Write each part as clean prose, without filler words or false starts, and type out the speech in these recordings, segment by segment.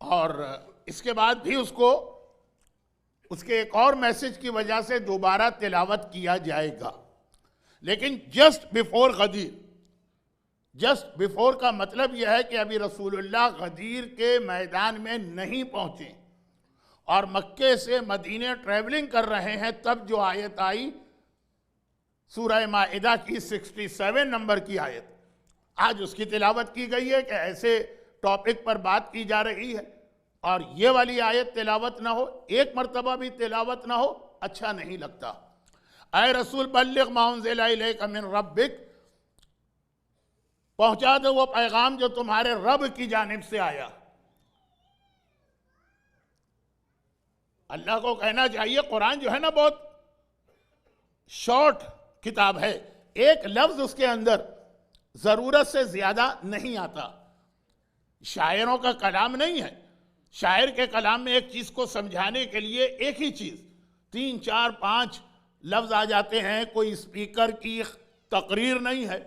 और इसके बाद भी उसको उसके एक और मैसेज की वजह से दोबारा तिलावत किया जाएगा। लेकिन जस्ट बिफोर गदीर, जस्ट बिफोर का मतलब यह है कि अभी रसूलुल्लाह गदीर के मैदान में नहीं पहुंचे और मक्के से मदीने ट्रैवलिंग कर रहे हैं, तब जो आयत आई सूरह माइदा की 67 नंबर की आयत, आज उसकी तिलावत की गई है कि ऐसे टॉपिक पर बात की जा रही है और ये वाली आयत तिलावत ना हो, एक मरतबा भी तिलावत ना हो, अच्छा नहीं लगता। ऐ रसूल बल्लिग मा उन्ज़िला इलैका मिन रब्बिक, पहुंचा दो वो पैगाम जो तुम्हारे रब की जानिब से आया। अल्लाह को कहना चाहिए, कुरान जो है ना बहुत शॉर्ट किताब है, एक लफ्ज उसके अंदर जरूरत से ज्यादा नहीं आता। शायरों का कलाम नहीं है, शायर के कलाम में एक चीज को समझाने के लिए एक ही चीज 3 4 5 लफ्ज आ जाते हैं। कोई स्पीकर की तकरीर नहीं है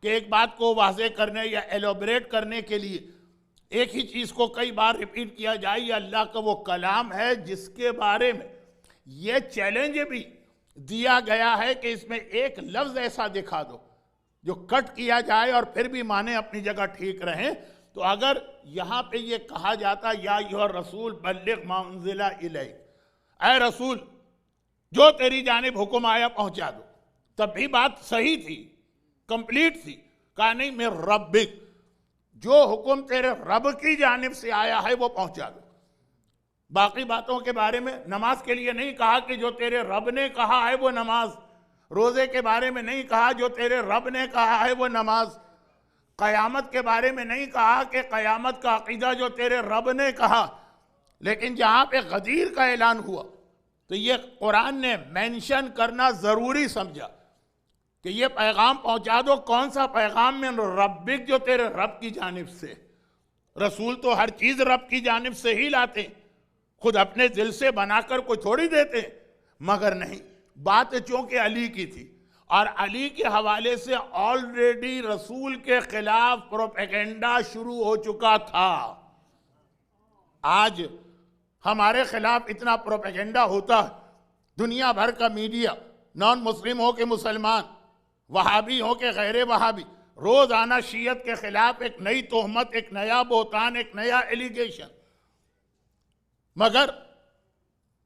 कि एक बात को वाज़े करने या एलोबरेट करने के लिए एक ही चीज को कई बार रिपीट किया जाए। ये अल्लाह का वो कलाम है जिसके बारे में ये चैलेंज भी दिया गया है कि इसमें एक लफ्ज ऐसा दिखा दो जो कट किया जाए और फिर भी माने अपनी जगह ठीक रहें। तो अगर यहां पे ये कहा जाता या रसूल बल्लिग मा उन्ज़िला इलैक, ऐ रसूल जो तेरी जानिब हुक्म आया पहुंचा दो, तब भी बात सही थी, कंप्लीट थी। कहा नहीं, मैं रब्बिक, जो हुक्म तेरे रब की जानिब से आया है वो पहुंचा दो। बाकी बातों के बारे में नमाज के लिए नहीं कहा कि जो तेरे रब ने कहा है वो नमाज, रोजे के बारे में नहीं कहा जो तेरे रब ने कहा है वो नमाज, कयामत के बारे में नहीं कहा कि कयामत का अकीदा जो तेरे रब ने कहा। लेकिन जहां पे गदीर का ऐलान हुआ तो ये कुरान ने मेंशन करना जरूरी समझा कि ये पैगाम पहुंचा दो। कौन सा पैगाम? में रब्बिक, जो तेरे रब की जानिब से। रसूल तो हर चीज रब की जानिब से ही लाते, खुद अपने दिल से बनाकर कोई थोड़ी देते। मगर नहीं, बात चूंकि अली की थी और अली के हवाले से ऑलरेडी रसूल के खिलाफ प्रोपेगेंडा शुरू हो चुका था। आज हमारे खिलाफ इतना प्रोपेगेंडा होता है, दुनिया भर का मीडिया, नॉन मुस्लिम हो के मुसलमान, वहाबी हो के गैर वहाबी, रोजाना शियत के खिलाफ एक नई तोहमत, एक नया बोतान, एक नया एलिगेशन। मगर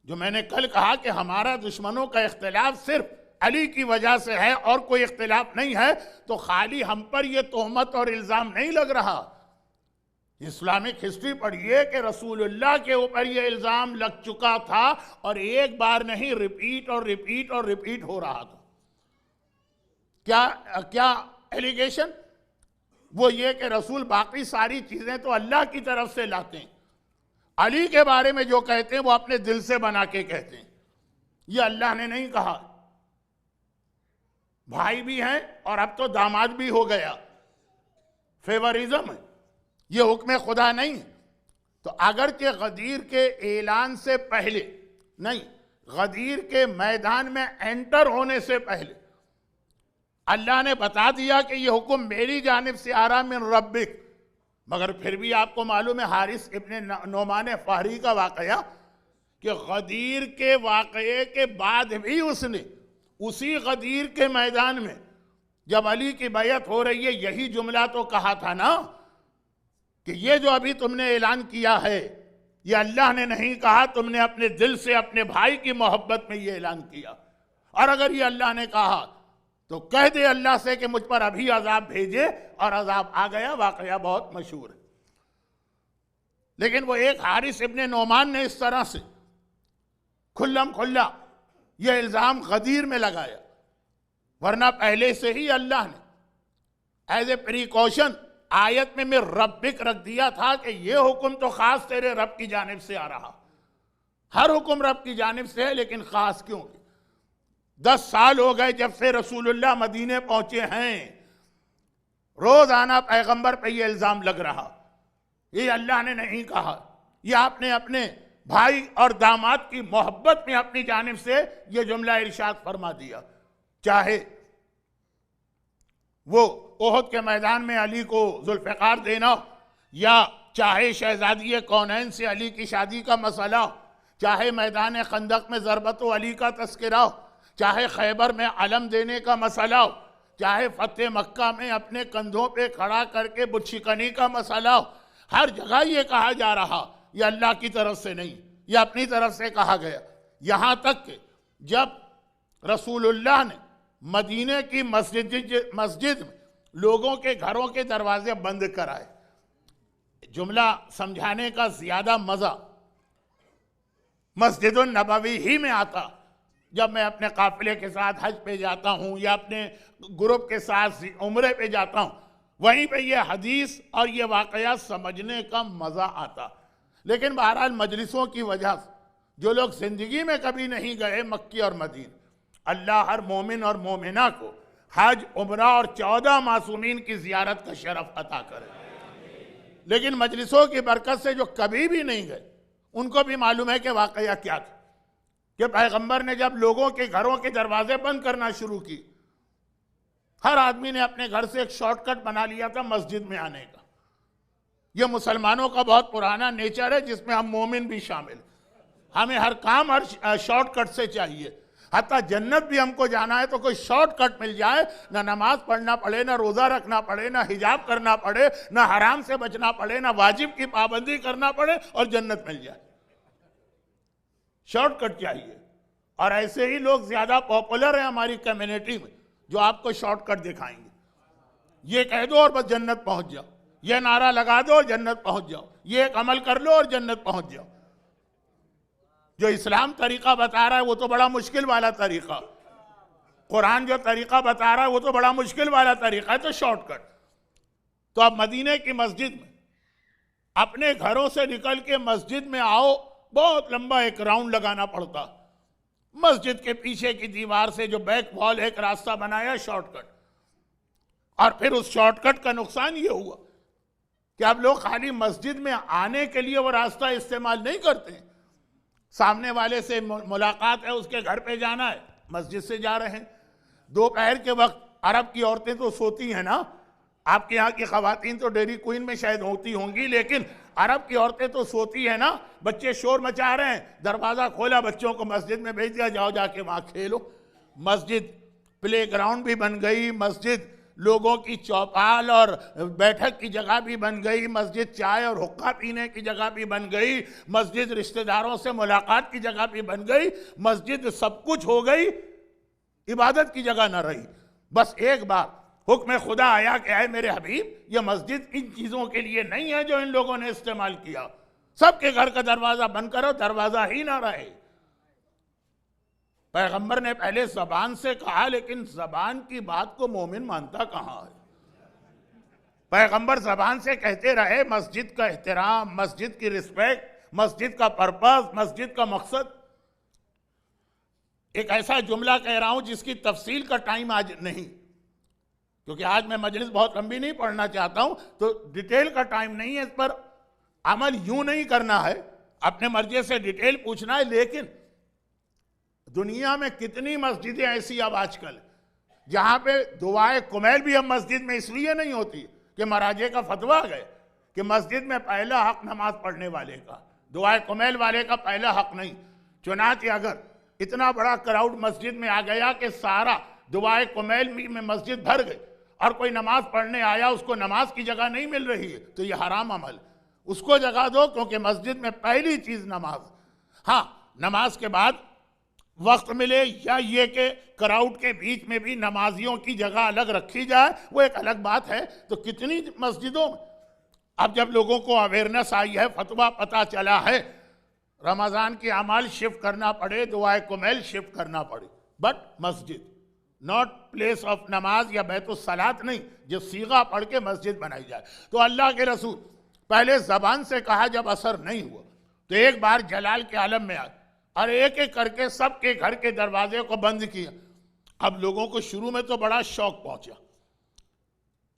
जो मैंने कल कहा कि हमारा दुश्मनों का इख्तिलाफ सिर्फ अली की वजह से है और कोई इख्तिलाफ नहीं है, तो खाली हम पर यह तोहमत और इल्जाम नहीं लग रहा। इस्लामिक हिस्ट्री पढ़िए कि रसूलुल्लाह के ऊपर यह इल्जाम लग चुका था और एक बार नहीं, रिपीट और रिपीट और रिपीट हो रहा था। क्या एलिगेशन? वो ये कि रसूल बाकी सारी चीजें तो अल्लाह की तरफ से लाते हैं, अली के बारे में जो कहते हैं वो अपने दिल से बना के कहते हैं। ये अल्लाह ने नहीं कहा। भाई भी हैं और अब तो दामाद भी हो गया, फेवरिज्म है, ये हुक्म खुदा नहीं है। तो अगरचे गदीर के ऐलान से पहले नहीं, गदीर के मैदान में एंटर होने से पहले अल्लाह ने बता दिया कि ये हुक्म मेरी जानिब से आ रहा मिन रब्बिक। मगर फिर भी आपको मालूम है हारिस इब्ने नोमान फाहरी का वाकया कि गदीर के वाकये के बाद भी उसने उसी गदीर के मैदान में जब अली की बैयत हो रही है यही जुमला तो कहा था ना कि ये जो अभी तुमने ऐलान किया है ये अल्लाह ने नहीं कहा, तुमने अपने दिल से अपने भाई की मोहब्बत में ये ऐलान किया। और अगर ये अल्लाह ने कहा तो कह दे अल्लाह से कि मुझ पर अभी अजाब भेजे, और अजाब आ गया। वाकया बहुत मशहूर है। लेकिन वो एक हारिस इब्ने नोमान ने इस तरह से खुल्लम खुल्ला यह इल्जाम गदीर में लगाया, वरना पहले से ही अल्लाह ने एज ए प्रिकॉशन आयत में रब्बिक रख दिया था कि यह हुक्म तो खास तेरे रब की जानिब से आ रहा। हर हुक्म रब की जानिब से है, लेकिन खास क्यों? 10 साल हो गए जब से रसूलुल्लाह मदीने पहुंचे हैं, रोजाना पैगंबर पे ये इल्जाम लग रहा। ये अल्लाह ने नहीं कहा, ये आपने अपने भाई और दामाद की मोहब्बत में अपनी जानिब से ये जुमला इरशाद फरमा दिया। चाहे वो ओहद के मैदान में अली को जुल्फ़िकार देना या चाहे शहजादी कौनैन से अली की शादी का मसला हो, चाहे मैदान खंदक में ज़रबत अली का तस्करा हो, चाहे खैबर में अलम देने का मसला हो, चाहे फतेह मक्का में अपने कंधों पे खड़ा करके बुतशिकनी का मसला हो, हर जगह ये कहा जा रहा ये अल्लाह की तरफ से नहीं, ये अपनी तरफ से कहा गया। यहाँ तक कि जब रसूलुल्लाह ने मदीने की मस्जिद में लोगों के घरों के दरवाजे बंद कराए, जुमला समझाने का ज्यादा मजा मस्जिदुन नबवी ही में आता। जब मैं अपने काफिले के साथ हज पे जाता हूँ या अपने ग्रुप के साथ उम्रे पे जाता हूँ, वहीं पे ये हदीस और ये वाकया समझने का मजा आता। लेकिन बहरहाल मजलिसों की वजह से जो लोग जिंदगी में कभी नहीं गए मक्की और मदीन, अल्लाह हर मोमिन और मोमिना को हज, उम्रा और 14 मासूमीन की जियारत का शरफ अता करे। लेकिन मजलिसों की बरकत से जो कभी भी नहीं गए उनको भी मालूम है कि वाकया क्या था कि पैगंबर ने जब लोगों के घरों के दरवाजे बंद करना शुरू की, हर आदमी ने अपने घर से एक शॉर्टकट बना लिया था मस्जिद में आने का। यह मुसलमानों का बहुत पुराना नेचर है जिसमें हम मोमिन भी शामिल। हमें हर काम हर शॉर्टकट से चाहिए। हत्ता जन्नत भी हमको जाना है तो कोई शॉर्टकट मिल जाए, ना नमाज पढ़ना पड़े, ना रोजा रखना पड़े, ना हिजाब करना पड़े, ना हराम से बचना पड़े, ना वाजिब की पाबंदी करना पड़े और जन्नत मिल जाए। शॉर्टकट चाहिए। और ऐसे ही लोग ज्यादा पॉपुलर हैं हमारी कम्युनिटी में जो आपको शॉर्टकट दिखाएंगे। ये कह दो और बस जन्नत पहुंच जाओ, ये नारा लगा दो और जन्नत पहुंच जाओ, ये एक अमल कर लो और जन्नत पहुंच जाओ। जो इस्लाम तरीका बता रहा है वो तो बड़ा मुश्किल वाला तरीका, कुरान जो तरीका बता रहा है वो तो बड़ा मुश्किल वाला तरीका है, तो शॉर्टकट। तो अब मदीने की मस्जिद में अपने घरों से निकल के मस्जिद में आओ, बहुत लंबा एक राउंड लगाना पड़ता। मस्जिद के पीछे की दीवार से जो बैक वॉल एक रास्ता बनाया शॉर्टकट। और फिर उस शॉर्टकट का नुकसान ये हुआ कि अब लोग खाली मस्जिद में आने के लिए वो रास्ता इस्तेमाल नहीं करते। सामने वाले से मुलाकात है, उसके घर पे जाना है, मस्जिद से जा रहे हैं। दोपहर के वक्त अरब की औरतें तो सोती हैं ना, आपके यहाँ की खवातीन तो डेयरी क्वीन में शायद होती होंगी, लेकिन अरब की औरतें तो सोती है ना। बच्चे शोर मचा रहे हैं, दरवाजा खोला, बच्चों को मस्जिद में भेज दिया, जाओ जाके वहां खेलो। मस्जिद प्लेग्राउंड भी बन गई, मस्जिद लोगों की चौपाल और बैठक की जगह भी बन गई, मस्जिद चाय और हुक्का पीने की जगह भी बन गई, मस्जिद रिश्तेदारों से मुलाकात की जगह भी बन गई, मस्जिद सब कुछ हो गई, इबादत की जगह न रही। बस एक बार हुक्म खुदा आया कि आए मेरे हबीब, ये मस्जिद इन चीजों के लिए नहीं है जो इन लोगों ने इस्तेमाल किया। सबके घर का दरवाजा बंद करो, दरवाजा ही ना रहे। पैगंबर ने पहले जबान से कहा, लेकिन जबान की बात को मोमिन मानता कहां है। पैगंबर जबान से कहते रहे मस्जिद का एहतराम, मस्जिद की रिस्पेक्ट, मस्जिद का पर्पस, मस्जिद का मकसद। एक ऐसा जुमला कह रहा हूं जिसकी तफसील का टाइम आज नहीं, क्योंकि आज मैं मजलिस बहुत लंबी नहीं पढ़ना चाहता हूं, तो डिटेल का टाइम नहीं है। इस पर अमल यूं नहीं करना है, अपने मर्जी से डिटेल पूछना है। लेकिन दुनिया में कितनी मस्जिदें ऐसी अब आजकल जहां पे दुआए कुमैल भी अब मस्जिद में इसलिए नहीं होती कि महाराजे का फतवा आ गए कि मस्जिद में पहला हक नमाज पढ़ने वाले का, दुआए कुमैल वाले का पहला हक नहीं। चुनांचे अगर इतना बड़ा क्राउड मस्जिद में आ गया कि सारा दुआए कुमैल में मस्जिद भर गई और कोई नमाज पढ़ने आया, उसको नमाज की जगह नहीं मिल रही है, तो यह हराम अमल, उसको जगह दो, क्योंकि मस्जिद में पहली चीज नमाज। हाँ, नमाज के बाद वक्त मिले या ये कि क्राउड के बीच में भी नमाजियों की जगह अलग रखी जाए, वो एक अलग बात है। तो कितनी मस्जिदों में अब जब लोगों को अवेयरनेस आई है, फतवा पता चला है, रमजान की अमाल शिफ्ट करना पड़े, दुआए कुमैल शिफ्ट करना पड़े, बट मस्जिद नॉट प्लेस ऑफ नमाज या बैतुस सलात नहीं, जो सीगा पढ़ के मस्जिद बनाई जाए। तो अल्लाह के रसूल पहले जबान से कहा, जब असर नहीं हुआ तो एक बार जलाल के आलम में आए और एक एक करके सबके घर के दरवाजे को बंद किया। अब लोगों को शुरू में तो बड़ा शौक पहुंचा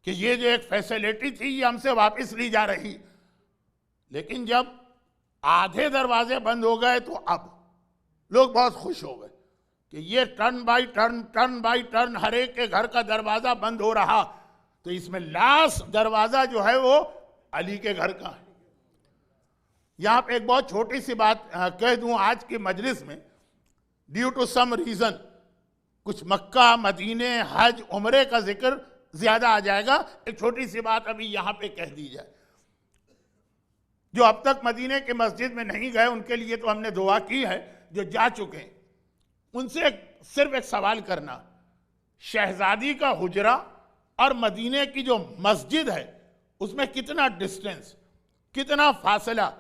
कि ये जो एक फैसिलिटी थी ये हमसे वापस ली जा रही, लेकिन जब आधे दरवाजे बंद हो गए तो अब लोग बहुत खुश हो गए कि ये टर्न बाय टर्न हर एक के घर का दरवाजा बंद हो रहा। तो इसमें लास्ट दरवाजा जो है वो अली के घर का है। यहां पे एक बहुत छोटी सी बात कह दूं आज की मजलिस में, ड्यू टू सम रीजन कुछ मक्का, मदीने, हज, उम्रे का जिक्र ज्यादा आ जाएगा। एक छोटी सी बात अभी यहां पे कह दी जाए। जो अब तक मदीने के मस्जिद में नहीं गए उनके लिए तो हमने दुआ की है, जो जा चुके हैं उनसे सिर्फ एक सवाल करना, शहजादी का हुजरा और मदीने की जो मस्जिद है उसमें कितना डिस्टेंस, कितना फासला?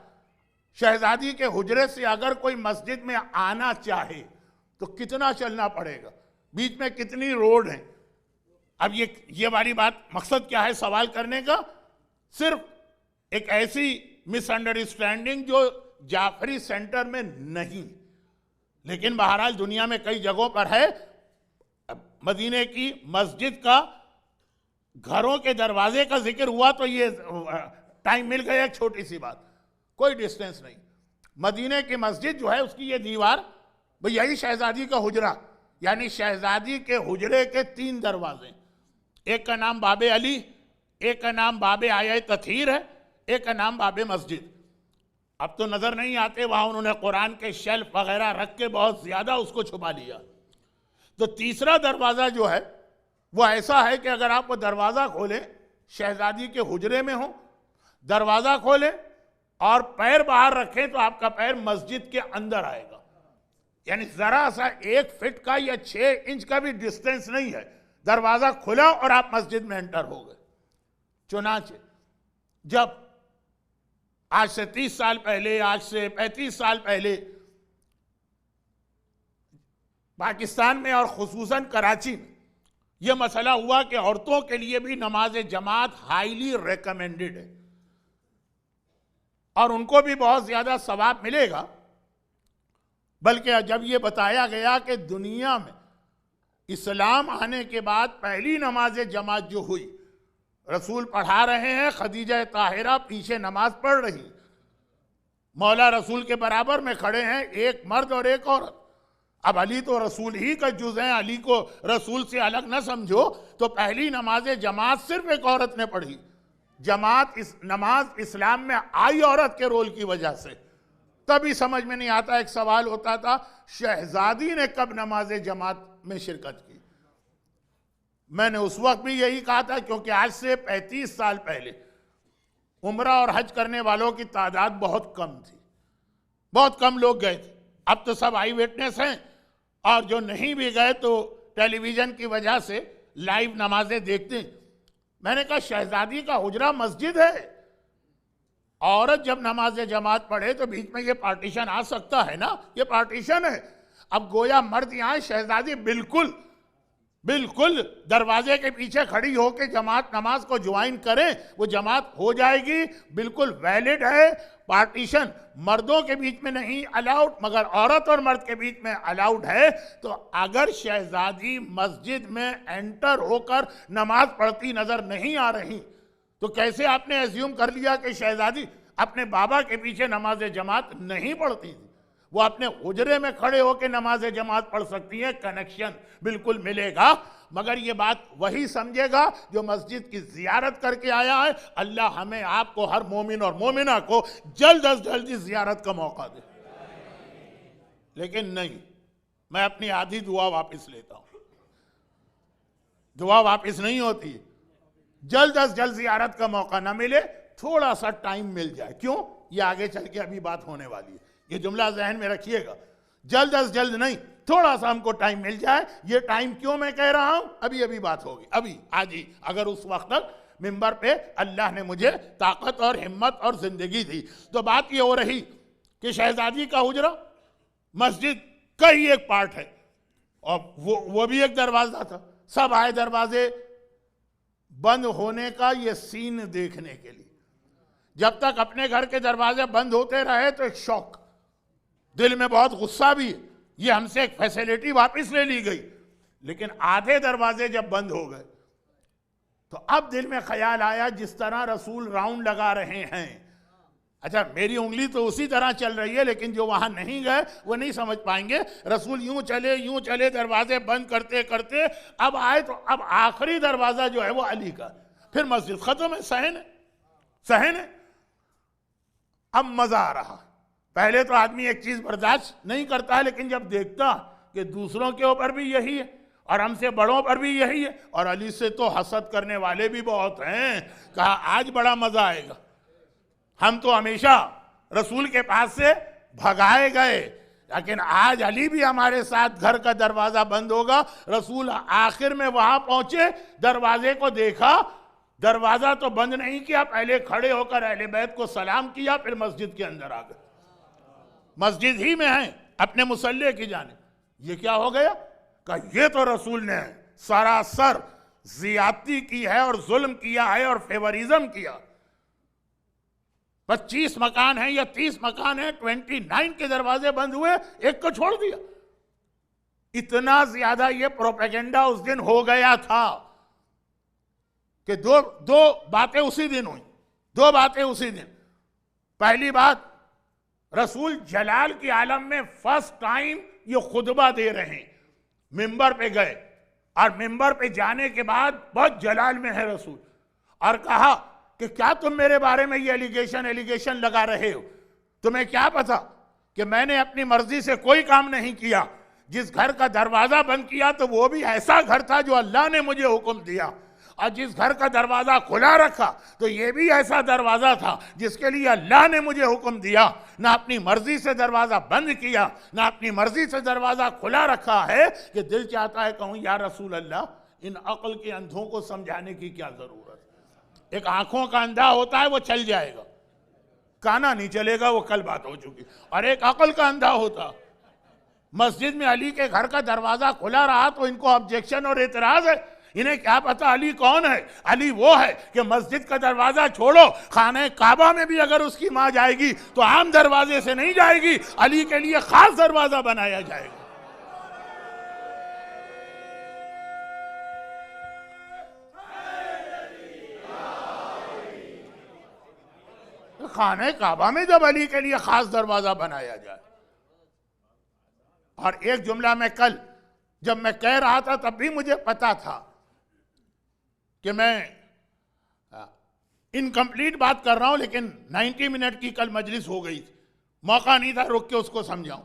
शहजादी के हुजरे से अगर कोई मस्जिद में आना चाहे तो कितना चलना पड़ेगा? बीच में कितनी रोड है? अब ये वाली बात, मकसद क्या है सवाल करने का? सिर्फ एक ऐसी मिसअंडरस्टैंडिंग जो जाफरी सेंटर में नहीं, लेकिन बहरहाल दुनिया में कई जगहों पर है। मदीने की मस्जिद का घरों के दरवाजे का जिक्र हुआ तो ये टाइम मिल गया। एक छोटी सी बात, कोई डिस्टेंस नहीं। मदीने की मस्जिद जो है उसकी ये दीवार, भाई यही शहजादी का हुजरा, यानी शहजादी के हुजरे के 3 दरवाजे, एक का नाम बाबे अली, एक का नाम बाबे आया तथीर है, एक का नाम बाबे मस्जिद। अब तो नजर नहीं आते, वहां उन्होंने कुरान के शेल्फ वगैरह रख के बहुत ज्यादा उसको छुपा लिया। तो तीसरा दरवाजा जो है वो ऐसा है कि अगर आप वो दरवाजा खोलें, शहजादी के हुजरे में हो, दरवाजा खोलें और पैर बाहर रखें तो आपका पैर मस्जिद के अंदर आएगा। यानी जरा सा 1 फीट का या 6 इंच का भी डिस्टेंस नहीं है। दरवाजा खुला और आप मस्जिद में एंटर हो गए। चुनाचे जब आज से 30 साल पहले, आज से 35 साल पहले पाकिस्तान में और खुसूसन कराची में यह मसला हुआ कि औरतों के लिए भी नमाज जमात हाईली रिकमेंडेड है और उनको भी बहुत ज्यादा सवाब मिलेगा। बल्कि जब यह बताया गया कि दुनिया में इस्लाम आने के बाद पहली नमाज जमात जो हुई, रसूल पढ़ा रहे हैं, खदीजा ताहिरा पीछे नमाज पढ़ रही, मौला रसूल के बराबर में खड़े हैं एक मर्द और एक औरत। अब अली तो रसूल ही का जुज है, अली को रसूल से अलग ना समझो। तो पहली नमाज जमात सिर्फ एक औरत ने पढ़ी। नमाज इस्लाम में आई औरत के रोल की वजह से। तभी समझ में नहीं आता, एक सवाल होता था, शहजादी ने कब नमाज जमात में शिरकत की? मैंने उस वक्त भी यही कहा था, क्योंकि आज से 35 साल पहले उम्रा और हज करने वालों की तादाद बहुत कम थी, बहुत कम लोग गए थे। अब तो सब आई विटनेस हैं, और जो नहीं भी गए तो टेलीविजन की वजह से लाइव नमाजें देखते हैं। मैंने कहा शहजादी का हुजरा मस्जिद है, औरत जब नमाज जमात पढ़े तो बीच में ये पार्टीशन आ सकता है ना, ये पार्टीशन है। अब गोया मर्द यहाँ, शहजादी बिल्कुल बिल्कुल दरवाजे के पीछे खड़ी होकर जमात नमाज को ज्वाइन करें, वो जमात हो जाएगी, बिल्कुल वैलिड है। पार्टीशन मर्दों के बीच में नहीं अलाउड, मगर औरत और मर्द के बीच में अलाउड है। तो अगर शहजादी मस्जिद में एंटर होकर नमाज पढ़ती नजर नहीं आ रही तो कैसे आपने एज्यूम कर लिया कि शहजादी अपने बाबा के पीछे नमाज जमात नहीं पढ़ती थी? वो अपने हुजरे में खड़े होकर नमाज जमात पढ़ सकती है। कनेक्शन बिल्कुल मिलेगा, मगर ये बात वही समझेगा जो मस्जिद की जियारत करके आया है। अल्लाह हमें, आपको, हर मोमिन और मोमिना को जल्द अज जल्दी जियारत का मौका दे। लेकिन नहीं, मैं अपनी आधी दुआ वापस लेता हूं। दुआ वापस नहीं होती। जल्द अज जल्द जियारत का मौका ना मिले, थोड़ा सा टाइम मिल जाए। क्यों? ये आगे चल के अभी बात होने वाली है, ये जुमला जहन में रखिएगा। जल्द अज जल्द नहीं, थोड़ा सा हमको टाइम मिल जाए। ये टाइम क्यों मैं कह रहा हूं? अभी अभी बात होगी, अभी आज ही। अगर उस वक्त तक मिंबर पे अल्लाह ने मुझे ताकत और हिम्मत और जिंदगी दी। तो बात ये हो रही कि शहजादी का हुजरा मस्जिद का ही एक पार्ट है, और वो भी एक दरवाजा था। सब आए दरवाजे बंद होने का ये सीन देखने के लिए। जब तक अपने घर के दरवाजे बंद होते रहे तो एक शौक, दिल में बहुत गुस्सा भी, ये हमसे एक फैसिलिटी वापस ले ली गई। लेकिन आधे दरवाजे जब बंद हो गए तो अब दिल में ख्याल आया, जिस तरह रसूल राउंड लगा रहे हैं, अच्छा मेरी उंगली तो उसी तरह चल रही है, लेकिन जो वहां नहीं गए वो नहीं समझ पाएंगे। रसूल यूं चले दरवाजे बंद करते करते अब आए तो अब आखिरी दरवाजा जो है वो अली का, फिर मस्जिद खत्म है, सहन है। अब मजा आ रहा। पहले तो आदमी एक चीज बर्दाश्त नहीं करता है, लेकिन जब देखता कि दूसरों के ऊपर भी यही है और हमसे बड़ों पर भी यही है और अली से तो हसद करने वाले भी बहुत हैं, कहा आज बड़ा मजा आएगा। हम तो हमेशा रसूल के पास से भगाए गए, लेकिन आज अली भी हमारे साथ, घर का दरवाजा बंद होगा। रसूल आखिर में वहां पहुंचे, दरवाजे को देखा, दरवाजा तो बंद नहीं किया, पहले खड़े होकर अहले बैत को सलाम किया, फिर मस्जिद के अंदर आ गए। मस्जिद ही में है, अपने मुसल्ले की जानिब। ये क्या हो गया? कहा ये तो रसूल ने सरासर जियादती की है और जुल्म किया है और फेवरिज्म किया। 25 मकान है या 30 मकान है, 29 के दरवाजे बंद हुए, एक को छोड़ दिया। इतना ज्यादा ये प्रोपेगेंडा उस दिन हो गया था कि दो बातें उसी दिन हुई। दो बातें उसी दिन। पहली बात, रसूल जलाल के आलम में फर्स्ट टाइम ये खुतबा दे रहे हैं, मिंबर पे गए और मिंबर पे जाने के बाद बहुत जलाल में है रसूल, और कहा कि क्या तुम मेरे बारे में ये एलिगेशन लगा रहे हो? तुम्हें क्या पता कि मैंने अपनी मर्जी से कोई काम नहीं किया। जिस घर का दरवाजा बंद किया तो वो भी ऐसा घर था जो अल्लाह ने मुझे हुक्म दिया, और जिस घर का दरवाजा खुला रखा तो ये भी ऐसा दरवाजा था जिसके लिए अल्लाह ने मुझे हुक्म दिया। ना अपनी मर्जी से दरवाजा बंद किया, ना अपनी मर्जी से दरवाजा खुला रखा है कि दिल चाहता है कहूं या रसूल अल्लाह, इन अक्ल के अंधों को समझाने की क्या जरूरत। एक आंखों का अंधा होता है वो चल जाएगा, काना नहीं चलेगा, वो कल बात हो चुकी। और एक अक्ल का अंधा होता, मस्जिद में अली के घर का दरवाजा खुला रहा तो इनको ऑब्जेक्शन और एतराज है। इन्हें क्या पता अली कौन है? अली वो है कि मस्जिद का दरवाजा छोड़ो, खाने काबा में भी अगर उसकी मां जाएगी तो आम दरवाजे से नहीं जाएगी, अली के लिए खास दरवाजा बनाया जाएगा। खाने काबा में जब अली के लिए खास दरवाजा बनाया जाए। और एक जुमला में कल जब मैं कह रहा था तब भी मुझे पता था कि मैं इनकम्प्लीट बात कर रहा हूं, लेकिन 90 मिनट की कल मजलिस हो गई थी, मौका नहीं था रुक के उसको समझाऊं।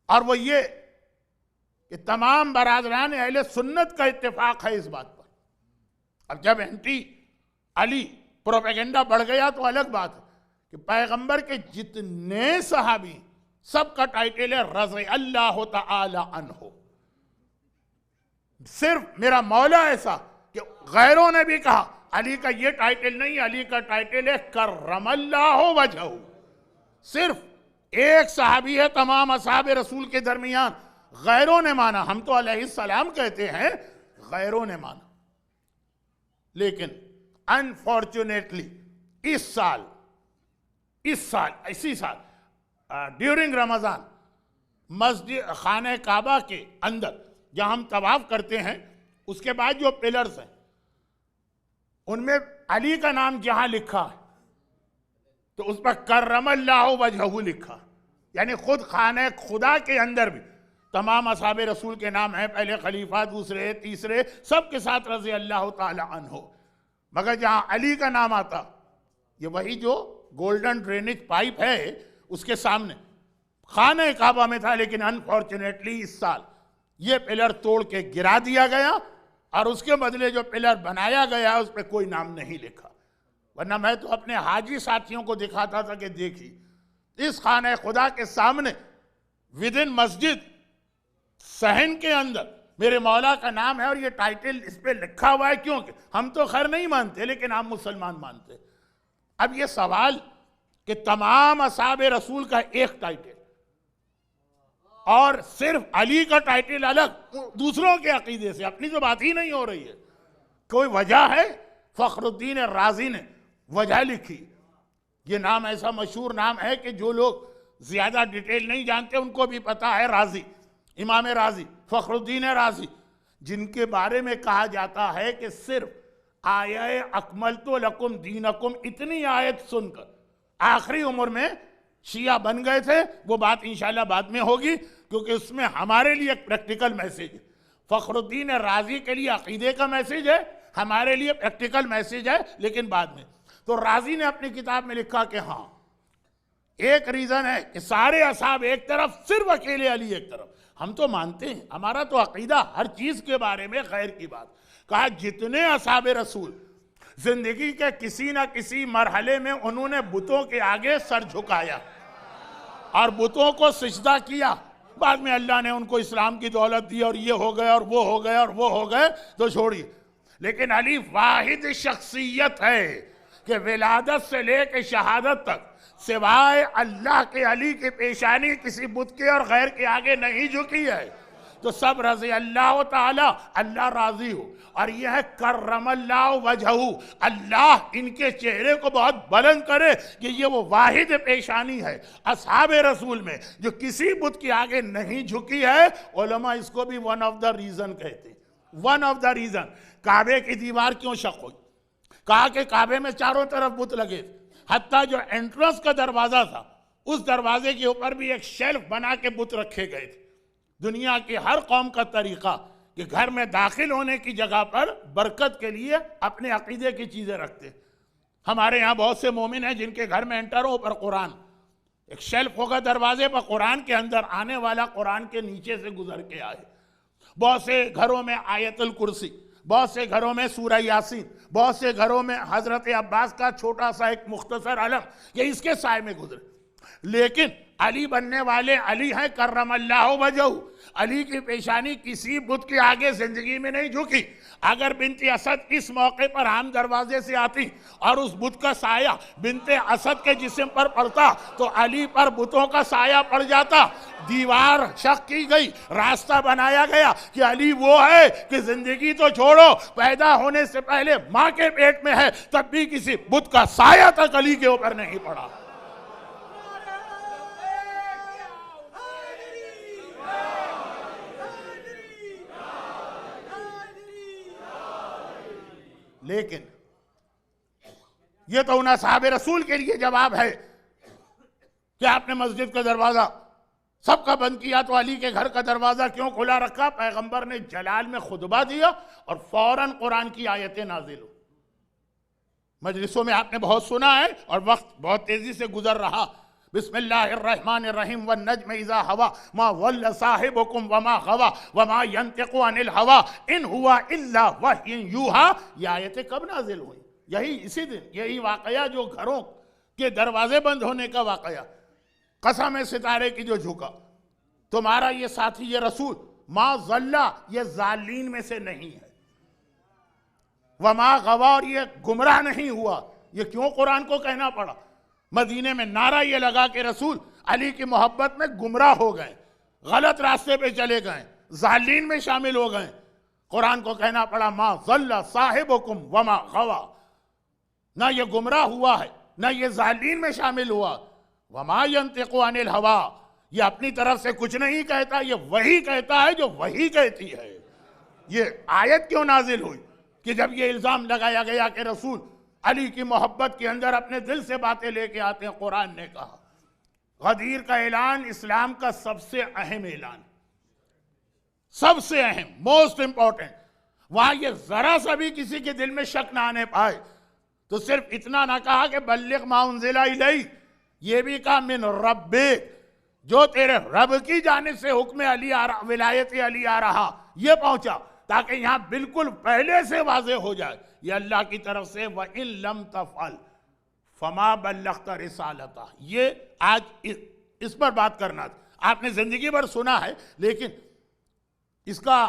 और वो ये कि तमाम बरादरान अहले सुन्नत का इत्तेफाक है इस बात पर। अब जब एंटी अली प्रोपेगेंडा बढ़ गया तो अलग बात है कि पैगंबर के जितने सहाबी सबका टाइटल है रज़ी अल्लाह तआला अन्हु। सिर्फ मेरा मौला ऐसा कि गैरों ने भी कहा अली का ये टाइटल नहीं, अली का टाइटल है करमल्लाहु वजहू। सिर्फ एक सहाबी है तमाम असहाब रसूल के दरमियान, गैरों ने माना, हम तो अलैहिस्सलाम कहते हैं, गैरों ने माना। लेकिन अनफॉर्चुनेटली इस साल इसी साल ड्यूरिंग रमजान मस्जिद खाने काबा के अंदर जहां हम तवाफ करते हैं उसके बाद जो पिलर्स हैं उनमें अली का नाम जहां लिखा है तो उस पर करमल्लाहु वजहू लिखा, यानी खुद खाने खुदा के अंदर भी तमाम असहाबे रसूल के नाम हैं, पहले खलीफा, दूसरे, तीसरे, सबके साथ रज़ी अल्लाह ताला अन्हु। मगर जहां अली का नाम आता, ये वही जो गोल्डन ड्रेनेज पाइप है उसके सामने खाने काबा में था, लेकिन अनफॉर्चुनेटली इस साल ये पिलर तोड़ के गिरा दिया गया और उसके बदले जो पिलर बनाया गया उस पर कोई नाम नहीं लिखा। वरना मैं तो अपने हाजी साथियों को दिखाता था कि देखिए इस खाने खुदा के सामने विद इन मस्जिद सहन के अंदर मेरे मौला का नाम है और ये टाइटल इस पे लिखा हुआ है। क्योंकि हम तो खैर नहीं मानते, लेकिन आप मुसलमान मानते। अब ये सवाल कि तमाम असहाबे रसूल का एक टाइटल और सिर्फ अली का टाइटल अलग, दूसरों के अकीदे से, अपनी तो बात ही नहीं हो रही है। कोई वजह है? फखरुद्दीन राजी ने वजह लिखी। ये नाम ऐसा मशहूर नाम है कि जो लोग ज्यादा डिटेल नहीं जानते उनको भी पता है। राजी, इमाम राजी, फखरुद्दीन राजी, जिनके बारे में कहा जाता है कि सिर्फ आया अकमलतु लकुम दीनकुम इतनी आयत सुनकर आखिरी उम्र में शिया बन गए थे। वो बात इंशाल्लाह बाद में होगी, क्योंकि उसमें हमारे लिए एक प्रैक्टिकल मैसेज है। फखरुद्दीन राजी के लिए अकीदे का मैसेज है, हमारे लिए प्रैक्टिकल मैसेज है, लेकिन बाद में। तो राजी ने अपनी किताब में लिखा कि हाँ, एक रीजन है कि सारे असहाब एक तरफ, सिर्फ अकेले अली एक तरफ। हम तो मानते हैं, हमारा तो अकीदा हर चीज के बारे में खैर की बात। कहा जितने असहाब रसूल जिंदगी के किसी ना किसी मरहले में उन्होंने बुतों के आगे सर झुकाया और बुतों को सिजदा किया। बाद में अल्लाह ने उनको इस्लाम की दौलत दी और ये हो गए और वो हो गए और वो हो गए तो छोड़िए, लेकिन अली वाहिद शख्सियत है कि विलादत से लेकर शहादत तक सिवाय अल्लाह के अली की पेशानी किसी बुत के और गैर के आगे नहीं झुकी है। तो सब रजी अल्लाह ताला, अल्लाह राजी हो। और यह है करमल्लाहु वजहू, अल्लाह इनके चेहरे को बहुत बुलंद करे कि ये वो वाहिद पेशानी है असहाब रसूल में जो किसी बुत के आगे नहीं झुकी है। उलमा इसको भी वन ऑफ द रीजन कहते, वन ऑफ द रीजन। काबे की दीवार क्यों शक हुई? कहा कि काबे में चारों तरफ बुत लगे, हत्ता जो एंट्रेंस का दरवाजा था उस दरवाजे के ऊपर भी एक शेल्फ बना के बुत रखे गए थे। दुनिया की हर कौम का तरीका कि घर में दाखिल होने की जगह पर बरकत के लिए अपने अकीदे की चीजें रखते। हमारे यहाँ बहुत से मोमिन हैं जिनके घर में एंटर हो पर कुरान, एक शेल्फ होगा दरवाजे पर, कुरान के अंदर आने वाला कुरान के नीचे से गुजर के आए। बहुत से घरों में आयतुल कुर्सी, बहुत से घरों में सूरह यासीन, बहुत से घरों में हजरत अब्बास का छोटा सा एक मुख्तसर अलम, ये इसके साए में गुजरे। लेकिन अली बनने वाले अली हैं करमल्लाहु वजहू। अली की पेशानी किसी बुत के आगे जिंदगी में नहीं झुकी। अगर बिनते असद इस मौके पर आम दरवाजे से आती और उस बुत का साया बिनते असद के जिस्म पर पड़ता तो अली पर बुतों का साया पड़ जाता। दीवार शक की गई, रास्ता बनाया गया कि अली वो है कि जिंदगी तो छोड़ो, पैदा होने से पहले मां के पेट में है तब भी किसी बुत का साया तक अली के ऊपर नहीं पड़ा। लेकिन ये तो उन असहाब रसूल के लिए जवाब है कि आपने मस्जिद का दरवाजा सबका बंद किया तो अली के घर का दरवाजा क्यों खुला रखा? पैगंबर ने जलाल में खुतबा दिया और फौरन कुरान की आयतें नाजिल हो। मजलिसों में आपने बहुत सुना है और वक्त बहुत तेजी से गुजर रहा। बिस्मिल्लाहिर्रहमानिर्रहीम वन नज्म इज़ा हवा मा वल्ल साहिबुकुम वमा गवा वमा यंतिकु अनिल हवा इन हुआ इल्ला वह्युन यूहा। ये आयतें कब नाजिल हुई? यही इसी दिन, यही वाकया जो घरों के दरवाजे बंद होने का वाकया। कसम है सितारे की जो झुका, तुम्हारा ये साथी ये रसूल मा ज़ल्ला, ये जालीन में से नहीं है, वमा गवा, और ये गुमराह नहीं हुआ। ये क्यों कुरान को कहना पड़ा? मदीने में नारा ये लगा कि रसूल अली की मोहब्बत में गुमराह हो गए, गलत रास्ते पे चले गए, जालीन में शामिल हो गए। कुरान को कहना पड़ा मा ज़ल्ला साहिबुकुम वमा गवा, ना ये गुमराह हुआ है ना ये जालीन में शामिल हुआ। वमा यंतिकु अनिल हवा, ये अपनी तरफ से कुछ नहीं कहता, ये वही कहता है जो वही कहती है। ये आयत क्यों नाजिल हुई कि जब ये इल्जाम लगाया गया कि रसूल अली की मोहब्बत के अंदर अपने दिल से बातें लेके आते हैं। कुरान ने कहा गदीर का ऐलान इस्लाम का सबसे अहम ऐलान, सबसे अहम, मोस्ट इंपॉर्टेंट। वहां ये जरा सा भी किसी के दिल में शक ना आने पाए तो सिर्फ इतना ना कहा कि बल्लिग मा उन्ज़िला इलैक, ये भी कहा मिन रब्बिक, जो तेरे रब की जानिब से हुक्म अली आ रहा, विलायत अली आ रहा, ये पहुंचा, ताकि यहां बिल्कुल पहले से वाज़ेह हो जाए ये अल्लाह की तरफ से। व इन लम तफअल फमा बल्लगता रिसालता। ये आज इस पर बात करना था। आपने जिंदगी भर सुना है लेकिन इसका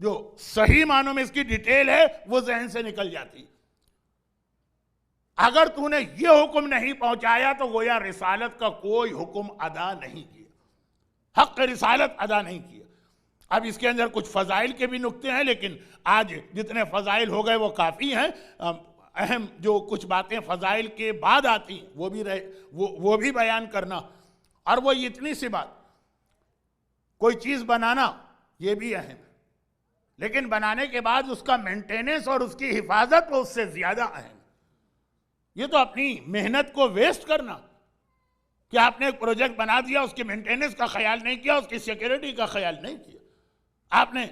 जो सही मानों में इसकी डिटेल है वो जहन से निकल जाती। अगर तूने ये हुक्म नहीं पहुंचाया तो गोया रिसालत का कोई हुक्म अदा नहीं किया, हक रिसालत अदा नहीं किया। अब इसके अंदर कुछ फजाइल के भी नुक्ते हैं, लेकिन आज जितने फजाइल हो गए वो काफ़ी हैं। अहम जो कुछ बातें फजाइल के बाद आती वो भी रहे, वो भी बयान करना। और वो इतनी सी बात, कोई चीज़ बनाना ये भी अहम, लेकिन बनाने के बाद उसका मेंटेनेंस और उसकी हिफाजत वो उससे ज़्यादा अहम। ये तो अपनी मेहनत को वेस्ट करना कि आपने एक प्रोजेक्ट बना दिया, उसके मेंटेनेंस का ख्याल नहीं किया, उसकी सिक्योरिटी का ख्याल नहीं किया। आपने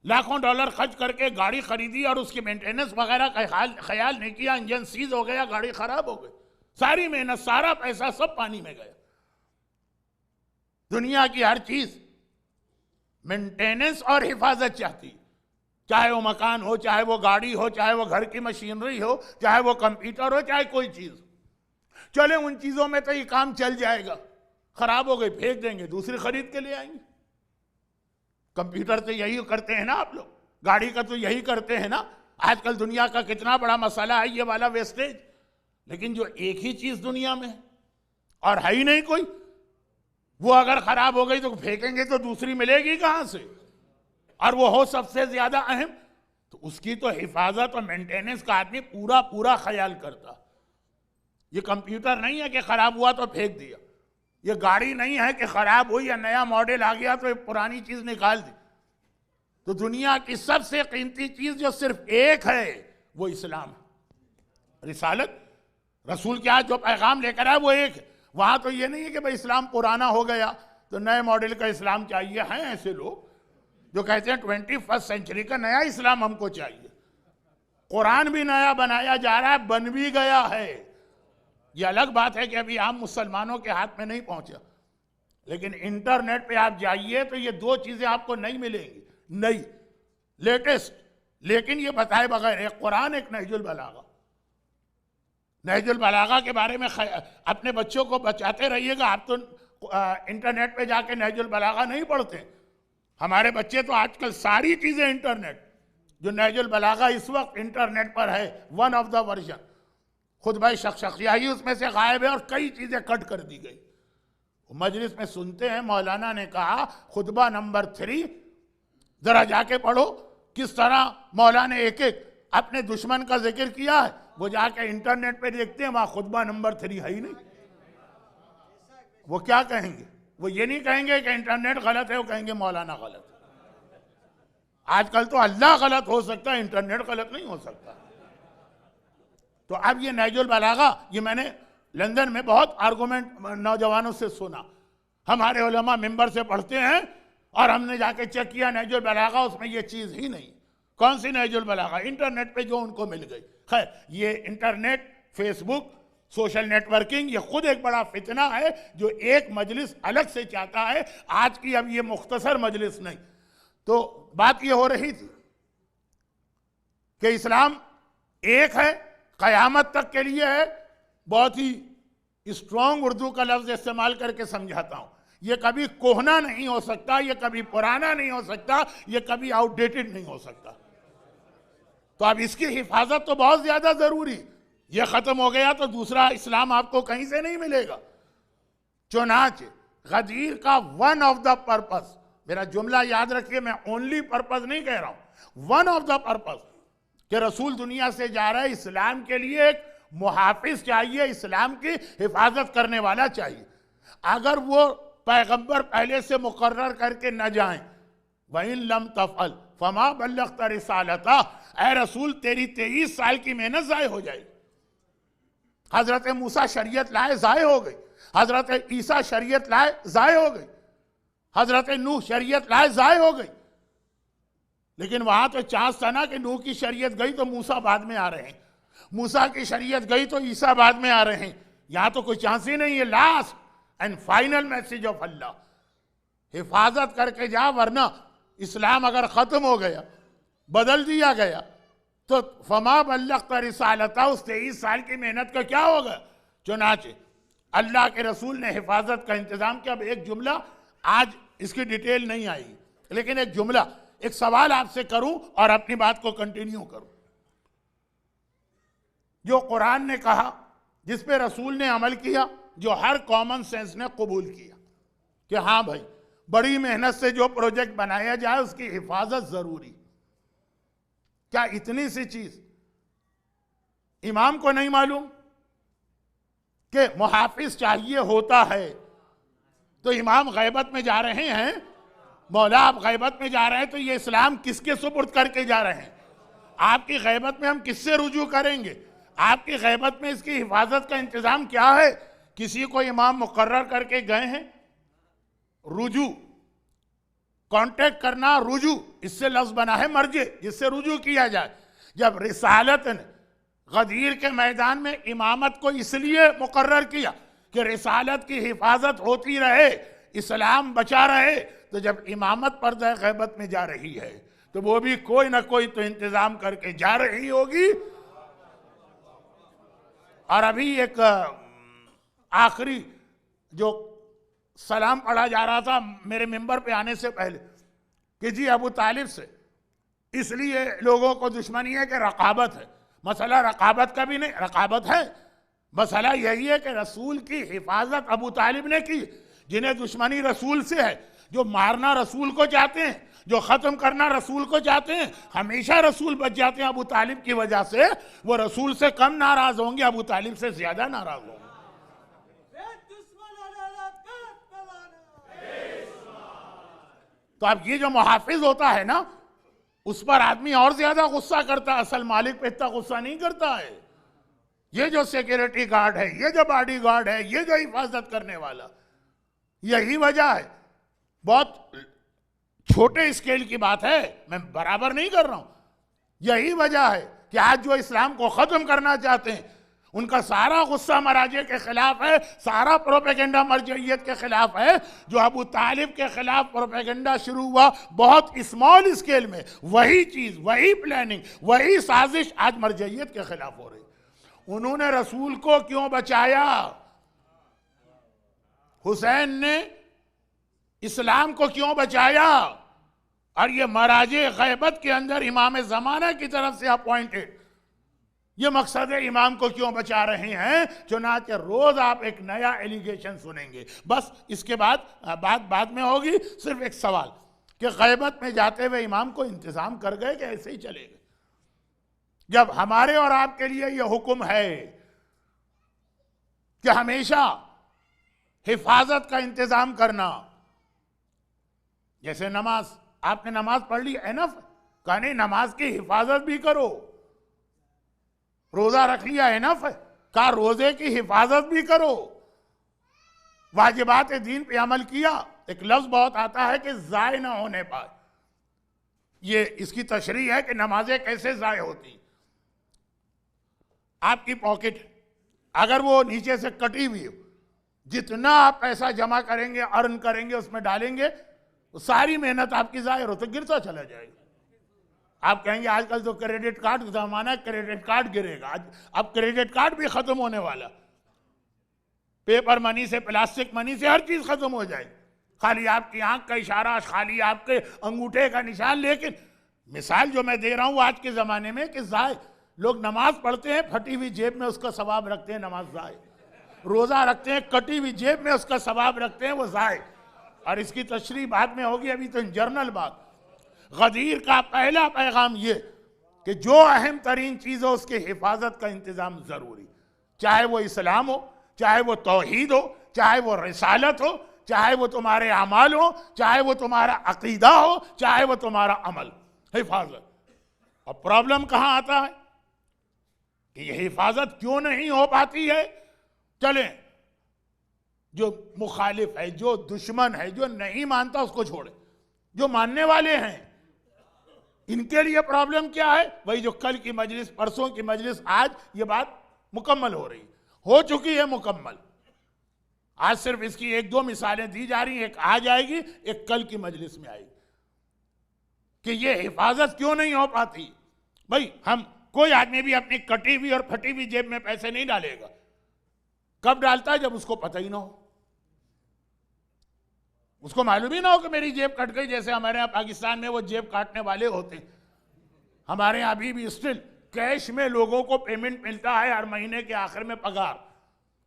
लाखों डॉलर खर्च करके गाड़ी खरीदी और उसकी मेंटेनेंस वगैरह का ख्याल नहीं किया, इंजन सीज हो गया, गाड़ी खराब हो गई, सारी मेहनत सारा पैसा सब पानी में गया। दुनिया की हर चीज मेंटेनेंस और हिफाजत चाहती, चाहे वो मकान हो, चाहे वो गाड़ी हो, चाहे वो घर की मशीनरी हो, चाहे वो कंप्यूटर हो, चाहे कोई चीज। चले उन चीजों में तो ये काम चल जाएगा, खराब हो गई फेंक देंगे, दूसरी खरीद के ले आएंगे। कंप्यूटर तो यही करते हैं ना आप लोग, गाड़ी का तो यही करते हैं ना। आजकल दुनिया का कितना बड़ा मसला है ये वाला वेस्टेज। लेकिन जो एक ही चीज दुनिया में है और है ही नहीं कोई, वो अगर खराब हो गई तो फेंकेंगे तो दूसरी मिलेगी कहां से, और वो हो सबसे ज्यादा अहम, तो उसकी तो हिफाजत और मेंटेनेंस का आदमी पूरा पूरा ख्याल करता। ये कंप्यूटर नहीं है कि खराब हुआ तो फेंक दिया, ये गाड़ी नहीं है कि खराब हुई या नया मॉडल आ गया तो एक पुरानी चीज निकाल दी। तो दुनिया की सबसे कीमती चीज जो सिर्फ एक है वो इस्लाम है। रिसालत, रसूल क्या जो पैगाम लेकर आए वो एक है। वहां तो ये नहीं है कि भाई इस्लाम पुराना हो गया तो नए मॉडल का इस्लाम चाहिए। हैं ऐसे लोग जो कहते हैं 21वीं सेंचुरी का नया इस्लाम हमको चाहिए। कुरान भी नया बनाया जा रहा है, बन भी गया है। ये अलग बात है कि अभी आम मुसलमानों के हाथ में नहीं पहुंचा, लेकिन इंटरनेट पे आप जाइए तो ये दो चीजें आपको नहीं मिलेंगी, नई लेटेस्ट, लेकिन ये बताए बगैर, एक कुरान एक नहजुल बलागा। नहजुल बलागा के बारे में अपने बच्चों को बचाते रहिएगा। आप तो इंटरनेट पे जाके नहजुल बलागा नहीं पढ़ते। हमारे बच्चे तो आजकल सारी चीजें इंटरनेट, जो नहजुल बलागा इस वक्त इंटरनेट पर है, वन ऑफ द वर्जन, खुद भाई शख्सिया ही उसमें से गायब है और कई चीजें कट कर दी गई। मजलिस में सुनते हैं मौलाना ने कहा खुतबा नंबर 3 जरा जाके पढ़ो, किस तरह मौला ने एक एक अपने दुश्मन का जिक्र किया है। वो जाके इंटरनेट पे देखते हैं, वहां खुतबा नंबर 3 है ही नहीं। वो क्या कहेंगे? वो ये नहीं कहेंगे कि इंटरनेट गलत है, वो कहेंगे मौलाना गलत है। आजकल तो अल्लाह गलत हो सकता है, इंटरनेट गलत नहीं हो सकता। तो अब ये नहजुल बलागा, ये मैंने लंदन में बहुत आर्गुमेंट नौजवानों से सुना। हमारे उलमा मिंबर से पढ़ते हैं और हमने जाके चेक किया नहजुल बलागा, उसमें ये चीज ही नहीं। कौन सी नहजुल बलागा? इंटरनेट पे जो उनको मिल गई। खैर, ये इंटरनेट, फेसबुक, सोशल नेटवर्किंग, ये खुद एक बड़ा फितना है जो एक मजलिस अलग से चाहता है। आज की अब ये मुख्तसर मजलिस नहीं। तो बात ये हो रही थी कि इस्लाम एक है, कयामत तक के लिए है। बहुत ही स्ट्रॉन्ग उर्दू का लफ्ज इस्तेमाल करके समझाता हूं, ये कभी कोहना नहीं हो सकता, ये कभी पुराना नहीं हो सकता, ये कभी आउटडेटेड नहीं हो सकता। तो अब इसकी हिफाजत तो बहुत ज्यादा जरूरी। ये खत्म हो गया तो दूसरा इस्लाम आपको कहीं से नहीं मिलेगा। चुनांचे गदीर का वन ऑफ द पर्पस, मेरा जुमला याद रखिए, मैं ओनली पर्पस नहीं कह रहा हूं, वन ऑफ द पर्पस, कि रसूल दुनिया से जा रहे, इस्लाम के लिए एक मुहाफिज चाहिए, इस्लाम की हिफाजत करने वाला चाहिए। अगर वो पैगंबर पहले से मुकर्रर करके न जाएं, वहीं लम तफअल फमा बल्लगत रिसालता, ऐ रसूल तेरी 23 साल की मेहनत जाए हो जाएगी। हजरत मूसा शरीयत लाए, जाए हो गई। हजरत ईसा शरीयत लाए, जाए हो गई। हजरत नूह शरीयत लाए, जाए हो गई। लेकिन वहां तो चांस था ना कि नूह की शरीयत गई तो मूसा बाद में आ रहे हैं, मूसा की शरीयत गई तो ईसा बाद में आ रहे हैं। यहां तो कोई चांस ही नहीं है। Last and final message of Allah, हिफाजत करके जा, वरना इस्लाम अगर खत्म हो गया, बदल दिया गया, तो फमा बल्लगत रिसालता, उस 23 साल की मेहनत का क्या होगा? चुनाचे अल्लाह के रसूल ने हिफाजत का इंतजाम किया। अब एक जुमला, आज इसकी डिटेल नहीं आएगी, लेकिन एक जुमला, एक सवाल आपसे करूं और अपनी बात को कंटिन्यू करूं। जो कुरान ने कहा, जिस पे रसूल ने अमल किया, जो हर कॉमन सेंस ने कबूल किया कि हाँ भाई, बड़ी मेहनत से जो प्रोजेक्ट बनाया जाए उसकी हिफाजत जरूरी। क्या इतनी सी चीज इमाम को नहीं मालूम कि मुहाफिज चाहिए होता है? तो इमाम गैबत में जा रहे हैं, मौला आप गैबत में जा रहे हैं, तो ये इस्लाम किसके सुपुर्द करके जा रहे हैं? आपकी गैबत में हम किससे रुजू करेंगे? आपकी गैबत में इसकी हिफाजत का इंतजाम क्या है? किसी को इमाम मुकर्रर करके गए हैं? रुजू कांटेक्ट करना, रुजू, इससे लफ्ज बना है मर्जे, जिससे रुजू किया जाए। जब रिसालत ने गदीर के मैदान में इमामत को इसलिए मुकर्रर किया कि रिसालत की हिफाजत होती रहे, इस्लाम बचा रहे, तो जब इमामत पर्दा गैबत में जा रही है तो वो भी कोई ना कोई तो इंतजाम करके जा रही होगी। और अभी एक आखिरी जो सलाम पढ़ा जा रहा था मेरे मिंबर पे आने से पहले कि जी अबू तालिब से इसलिए लोगों को दुश्मनी है कि रकाबत है। मसला रकाबत का भी नहीं, रकाबत है, मसला यही है कि रसूल की हिफाजत अबू तालिब ने की। जिन्हें दुश्मनी रसूल से है, जो मारना रसूल को चाहते हैं, जो खत्म करना रसूल को चाहते हैं, हमेशा रसूल बच जाते हैं अबू तालिब की वजह से। वो रसूल से कम नाराज होंगे, अबू तालिब से ज्यादा नाराज होंगे। तो अब ये जो मुहाफिज होता है ना, उस पर आदमी और ज्यादा गुस्सा करता है, असल मालिक पे इतना गुस्सा नहीं करता है। ये जो सिक्योरिटी गार्ड है, ये जो बॉडी गार्ड है, ये जो हिफाजत करने वाला, यही वजह है। बहुत छोटे स्केल की बात है, मैं बराबर नहीं कर रहा हूं। यही वजह है कि आज जो इस्लाम को खत्म करना चाहते हैं, उनका सारा गुस्सा मराजे के खिलाफ है, सारा प्रोपेगेंडा मरजइयत के खिलाफ है। जो अबू तालिब के खिलाफ प्रोपेगेंडा शुरू हुआ बहुत स्मॉल स्केल में, वही चीज, वही प्लानिंग, वही साजिश आज मरजइयत के खिलाफ हो रही। उन्होंने रसूल को क्यों बचाया? हुसैन ने इस्लाम को क्यों बचाया? और ये मराजे गैबत के अंदर इमाम ज़माना की तरफ से अपॉइंटेड, ये मकसद है इमाम को क्यों बचा रहे हैं? चुनाचे रोज आप एक नया एलिगेशन सुनेंगे। बस इसके बाद बात में होगी। सिर्फ एक सवाल कि गैबत में जाते हुए इमाम को इंतजाम कर गए कि ऐसे ही चलेगा? जब हमारे और आपके लिए यह हुक्म है कि हमेशा हिफाजत का इंतजाम करना, जैसे नमाज, आपने नमाज पढ़ ली, एनफ, कहा नहीं नमाज की हिफाजत भी करो। रोजा रख लिया, एनफ है, कहा रोजे की हिफाजत भी करो। वाजिबात दीन पे अमल किया। एक लफ्ज बहुत आता है कि जाय ना होने पाए, ये इसकी तशरीह है कि नमाजें कैसे जाय होती। आपकी पॉकेट अगर वो नीचे से कटी हुई हो, जितना आप पैसा जमा करेंगे, अर्न करेंगे, उसमें डालेंगे, तो सारी मेहनत आपकी जाहिर हो तो गिरता चला जाएगा। आप कहेंगे आजकल तो क्रेडिट कार्ड जमाना है, क्रेडिट कार्ड गिरेगा। अब क्रेडिट कार्ड भी खत्म होने वाला, पेपर मनी से, प्लास्टिक मनी से हर चीज खत्म हो जाए। खाली आपकी आंख का इशारा, खाली आपके अंगूठे का निशान। लेकिन मिसाल जो मैं दे रहा हूं आज के जमाने में कि जाए, लोग नमाज पढ़ते हैं, फटी हुई जेब में उसका सवाब रखते हैं, नमाज जाए। रोजा रखते हैं, कटी हुई जेब में उसका सवाब रखते हैं, वो जाए। और इसकी तशरीह बाद में होगी, अभी तो जनरल बात। गदीर का पहला पैगाम ये कि जो अहम तरीन चीज हो उसकी हिफाजत का इंतजाम जरूरी, चाहे वो इस्लाम हो, चाहे वो तौहीद हो, चाहे वो रिसालत हो, चाहे वो तुम्हारे अमाल हो, चाहे वो तुम्हारा अकीदा हो, चाहे वो तुम्हारा अमल, हिफाजत। अब प्रॉब्लम कहां आता है कि ये हिफाजत क्यों नहीं हो पाती है? चलें, जो मुखालिफ है, जो दुश्मन है, जो नहीं मानता उसको छोड़े। जो मानने वाले हैं इनके लिए प्रॉब्लम क्या है? वही जो कल की मजलिस, परसों की मजलिस, आज ये बात मुकम्मल हो रही, हो चुकी है मुकम्मल। आज सिर्फ इसकी एक दो मिसालें दी जा रही हैं, एक आज आएगी, एक कल की मजलिस में आएगी कि ये हिफाजत क्यों नहीं हो पाती। भाई हम, कोई आदमी भी अपनी कटी हुई और फटी हुई जेब में पैसे नहीं डालेगा। कब डालता है? जब उसको पता ही ना हो, उसको मालूम ही ना हो कि मेरी जेब कट गई। जैसे हमारे यहाँ पाकिस्तान में वो जेब काटने वाले होते हैं, हमारे यहाँ अभी भी स्टिल कैश में लोगों को पेमेंट मिलता है हर महीने के आखिर में पगार।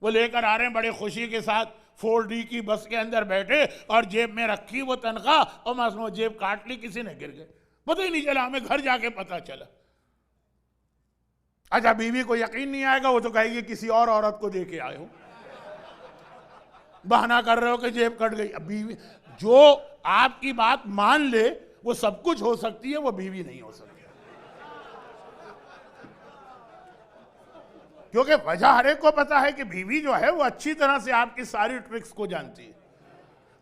वो लेकर आ रहे हैं बड़े खुशी के साथ, 4D की बस के अंदर बैठे और जेब में रखी वो तनख्वाह, और मासूम जेब काट ली, किसी ने गिर गए, पता ही नहीं चला, हमें घर जाके पता चला। अच्छा, बीवी को यकीन नहीं आएगा, वो तो कहेगी किसी और औरत को दे के आए हो, बहाना कर रहे हो कि जेब कट गई। अब बीवी जो आपकी बात मान ले, वो सब कुछ हो सकती है, वो बीवी नहीं हो सकती। क्योंकि वजह हर एक को पता है कि बीवी जो है वो अच्छी तरह से आपकी सारी ट्रिक्स को जानती है।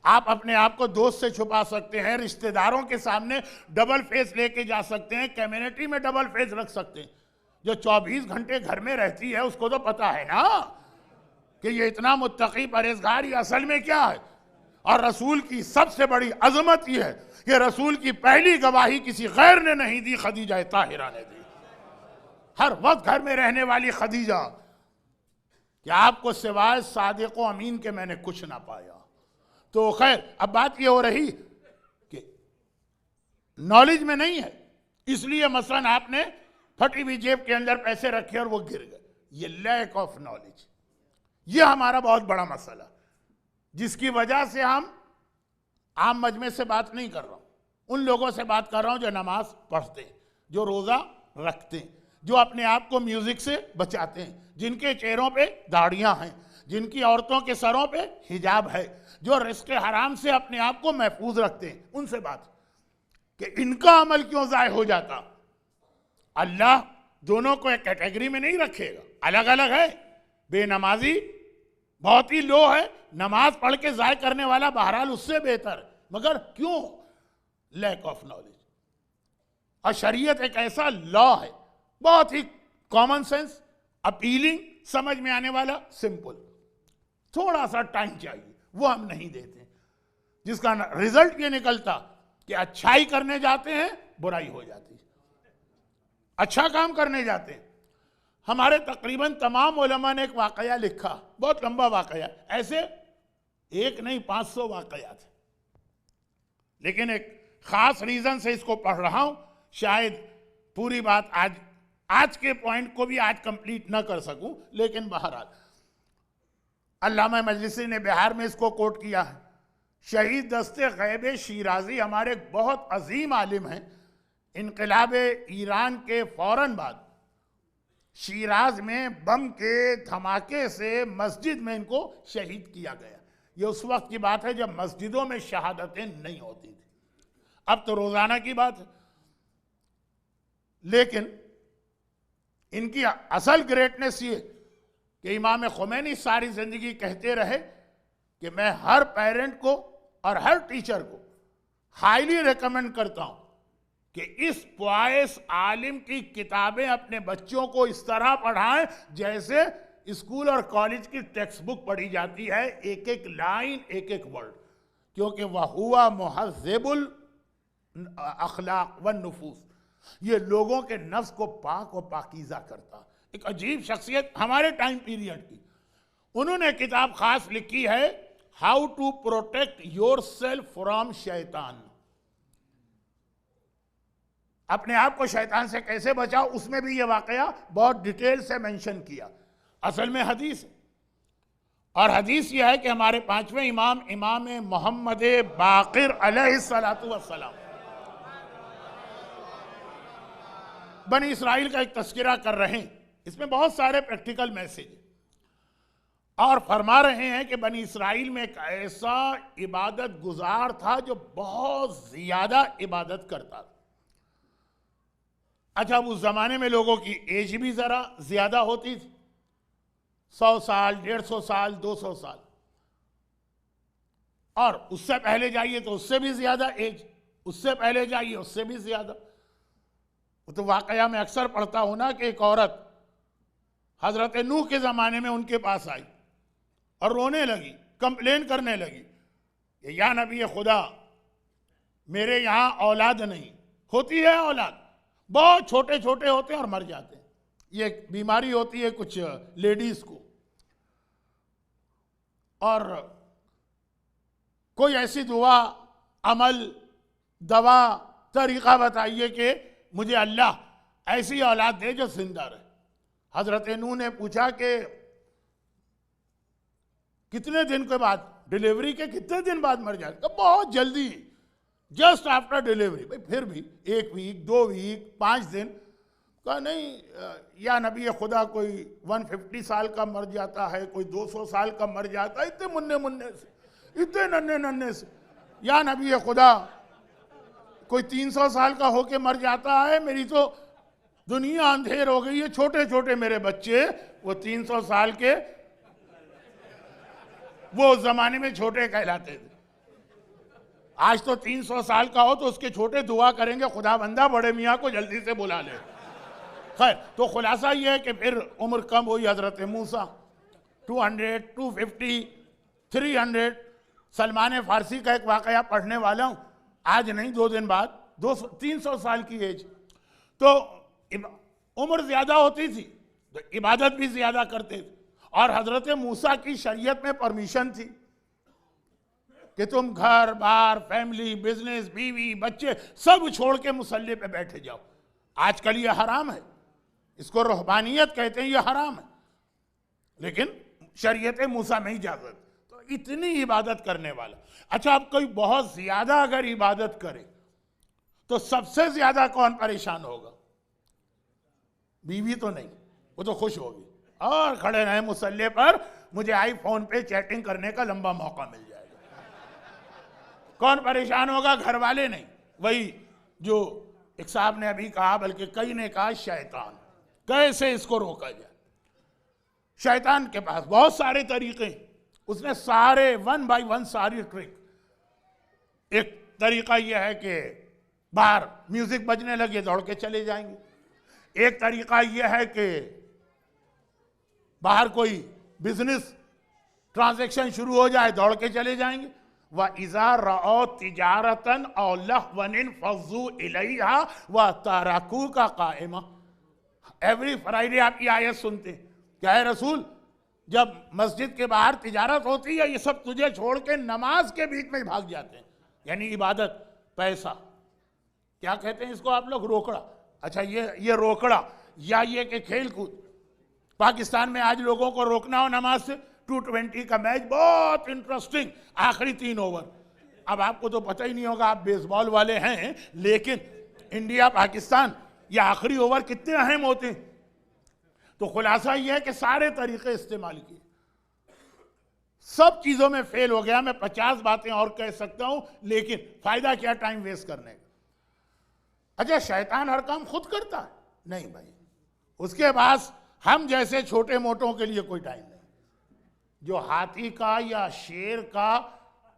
आप अपने आप को दोस्त से छुपा सकते हैं, रिश्तेदारों के सामने डबल फेस लेके जा सकते हैं, कम्युनिटी में डबल फेस रख सकते हैं। जो 24 घंटे घर में रहती है उसको तो पता है ना कि ये इतना मुत्तकी परहेजगार ये असल में क्या है। और रसूल की सबसे बड़ी अजमत यह है कि रसूल की पहली गवाही किसी गैर ने नहीं दी, खदीजा ताहिरा ने दी। हर वक्त घर में रहने वाली खदीजा कि आपको सिवाय सादिक व अमीन के मैंने कुछ ना पाया। तो खैर, अब बात ये हो रही कि नॉलेज में नहीं है, इसलिए मसलन आपने फटी हुई जेब के अंदर पैसे रखे और वो गिर गए। ये लैक ऑफ नॉलेज, ये हमारा बहुत बड़ा मसला, जिसकी वजह से हम आम मजमे से बात नहीं कर रहा हूं, उन लोगों से बात कर रहा हूं जो नमाज पढ़ते हैं, जो रोजा रखते हैं, जो अपने आप को म्यूजिक से बचाते हैं, जिनके चेहरों पे दाढ़ियां हैं, जिनकी औरतों के सरों पे हिजाब है, जो रिस्क हराम से अपने आप को महफूज रखते हैं। उनसे बात कि इनका अमल क्यों ज़ाय हो जाता। अल्लाह दोनों को एक कैटेगरी में नहीं रखेगा, अलग अलग है। बेनमाजी बहुत ही लो है, नमाज पढ़ के ज़ाय करने वाला बहरहाल उससे बेहतर, मगर क्यों? Lack of knowledge. और शरीयत एक ऐसा लॉ है, बहुत ही कॉमन सेंस, अपीलिंग, समझ में आने वाला, सिंपल। थोड़ा सा टाइम चाहिए, वो हम नहीं देते, जिसका रिजल्ट ये निकलता कि अच्छाई करने जाते हैं बुराई हो जाती है, अच्छा काम करने जाते हैं। हमारे तकरीबन तमाम उलमा ने एक वाकया लिखा, बहुत लंबा वाकया, ऐसे एक नहीं 500 वाकयात थे, लेकिन एक खास रीजन से इसको पढ़ रहा हूं, शायद पूरी बात आज के पॉइंट को भी आज कंप्लीट ना कर सकूं, लेकिन बहरहाल अल्लामा मजलिसी ने बिहार में इसको कोट किया है। शहीद दस्ते गैब शिराजी हमारे एक बहुत अजीम आलिम हैं। इनकलाब ईरान के फौरन बाद शिराज में बम के धमाके से मस्जिद में इनको शहीद किया गया। ये उस वक्त की बात है जब मस्जिदों में शहादतें नहीं होती थी, अब तो रोजाना की बात है। लेकिन इनकी असल ग्रेटनेस ये कि इमाम खुमैनी सारी जिंदगी कहते रहे कि मैं हर पेरेंट को और हर टीचर को हाईली रेकमेंड करता हूं कि इस प्वाइस आलिम की किताबें अपने बच्चों को इस तरह पढ़ाएं जैसे स्कूल और कॉलेज की टेक्स्ट बुक पढ़ी जाती है, एक एक लाइन, एक एक वर्ड, क्योंकि वह हुआ मुहज़्ज़िबुल अखलाक व नुफूस, ये लोगों के नफ्स को पाक और पाकीज़ा करता। एक अजीब शख्सियत हमारे टाइम पीरियड की, उन्होंने किताब खास लिखी है, how to protect yourself from शैतान, अपने आप को शैतान से कैसे बचाओ। उसमें भी यह वाकया बहुत डिटेल से मेंशन किया। असल में हदीस है, और हदीस यह है कि हमारे पांचवें इमाम मोहम्मद बाक़िर अलैहिस्सलातु वस्सलाम बनी इसराइल का एक तस्करा कर रहे हैं, इसमें बहुत सारे प्रैक्टिकल मैसेज, और फरमा रहे हैं कि बनी इसराइल में एक ऐसा इबादत गुजार था जो बहुत ज्यादा इबादत करता था। अच्छा, उस जमाने में लोगों की एज भी जरा ज्यादा होती थी, 100 साल, 150 साल, 200 साल, और उससे पहले जाइए तो उससे भी ज्यादा एज, उससे पहले जाइए उससे भी ज्यादा। वो तो वाकया में अक्सर पढ़ता हूं ना कि एक औरत हजरत नूह के जमाने में उनके पास आई और रोने लगी, कंप्लेन करने लगी, या नबी खुदा मेरे यहां औलाद नहीं। होती है औलाद, बहुत छोटे छोटे होते हैं और मर जाते हैं, ये बीमारी होती है कुछ लेडीज को, और कोई ऐसी दुआ, अमल, दवा, तरीका बताइए कि मुझे अल्लाह ऐसी औलाद दे जो जिंदा रहे। हजरत नूह ने पूछा कि कितने दिन के बाद, डिलीवरी के कितने दिन बाद मर जाए? तो बहुत जल्दी, जस्ट आफ्टर डिलीवरी। भाई फिर भी 1 वीक, 2 वीक, 5 दिन का नहीं, या नबी खुदा कोई 150 साल का मर जाता है, कोई 200 साल का मर जाता है, इतने मुन्ने मुन्ने से, इतने नन्हे नन्हे से। या नबी खुदा कोई 300 साल का होके मर जाता है, मेरी तो दुनिया अंधेर हो गई है, छोटे छोटे मेरे बच्चे, वो 300 साल के, वो उस जमाने में छोटे कहलाते थे। आज तो 300 साल का हो तो उसके छोटे दुआ करेंगे, खुदा बंदा बड़े मियाँ को जल्दी से बुला ले। खैर, तो खुलासा ये है कि फिर उम्र कम हुई हजरत मूसा, 200, 250, 300। सलमान फारसी का एक वाकया पढ़ने वाला हूँ, आज नहीं 2 दिन बाद, 300 साल की एज। तो उम्र ज्यादा होती थी तो इबादत भी ज्यादा करते थे, और हजरत मूसा की शरीयत में परमिशन थी कि तुम घर बार, फैमिली, बिजनेस, बीवी, बच्चे सब छोड़ के मुसल्ले पे बैठे जाओ। आजकल ये हराम है, इसको रूहबानियत कहते हैं, ये हराम है, लेकिन शरीयत मूसा में इजाजत। तो इतनी इबादत करने वाला, अच्छा अब कोई बहुत ज्यादा अगर इबादत करे तो सबसे ज्यादा कौन परेशान होगा? बीवी तो नहीं, वो तो खुश होगी और खड़े रहे मुसल्ले पर, मुझे आईफोन पे चैटिंग करने का लंबा मौका मिल जाएगा। कौन परेशान होगा? घर वाले नहीं, वही जो एक साहब ने अभी कहा, बल्कि कई ने कहा, शैतान। कैसे इसको रोका जाए? शैतान के पास बहुत सारे तरीके, उसने सारे 1 by 1 सारी ट्रिक। एक तरीका यह है कि बाहर म्यूजिक बजने लगे दौड़ के चले जाएंगे। एक तरीका यह है कि बाहर कोई बिजनेस ट्रांजैक्शन शुरू हो जाए, दौड़ के चले जाएंगे। वह इज़ा रअौ तिजारतन औ लहवन फज़्ज़ू इलैहा व तरकू का काइमा। एवरी फ्राइडे आपकी आयत सुनते हैं, क्या है रसूल, जब मस्जिद के बाहर तिजारत होती है ये सब तुझे छोड़ के नमाज के बीच में भाग जाते हैं, यानी इबादत, पैसा, क्या कहते हैं इसको आप लोग, रोकड़ा। अच्छा ये रोकड़ा, या ये कि खेल कूद। पाकिस्तान में आज लोगों को रोकना हो नमाज से, 220 का मैच बहुत इंटरेस्टिंग, आखिरी 3 ओवर। अब आपको तो पता ही नहीं होगा, आप बेसबॉल वाले हैं, लेकिन इंडिया पाकिस्तान ये आखिरी ओवर कितने अहम होते हैं। तो खुलासा यह है कि सारे तरीके इस्तेमाल किए, सब चीजों में फेल हो गया। मैं 50 बातें और कह सकता हूं, लेकिन फायदा क्या टाइम वेस्ट करने का। अच्छा, शैतान हर काम खुद करता है? नहीं भाई, उसके पास हम जैसे छोटे मोटों के लिए कोई टाइम नहीं। जो हाथी का या शेर का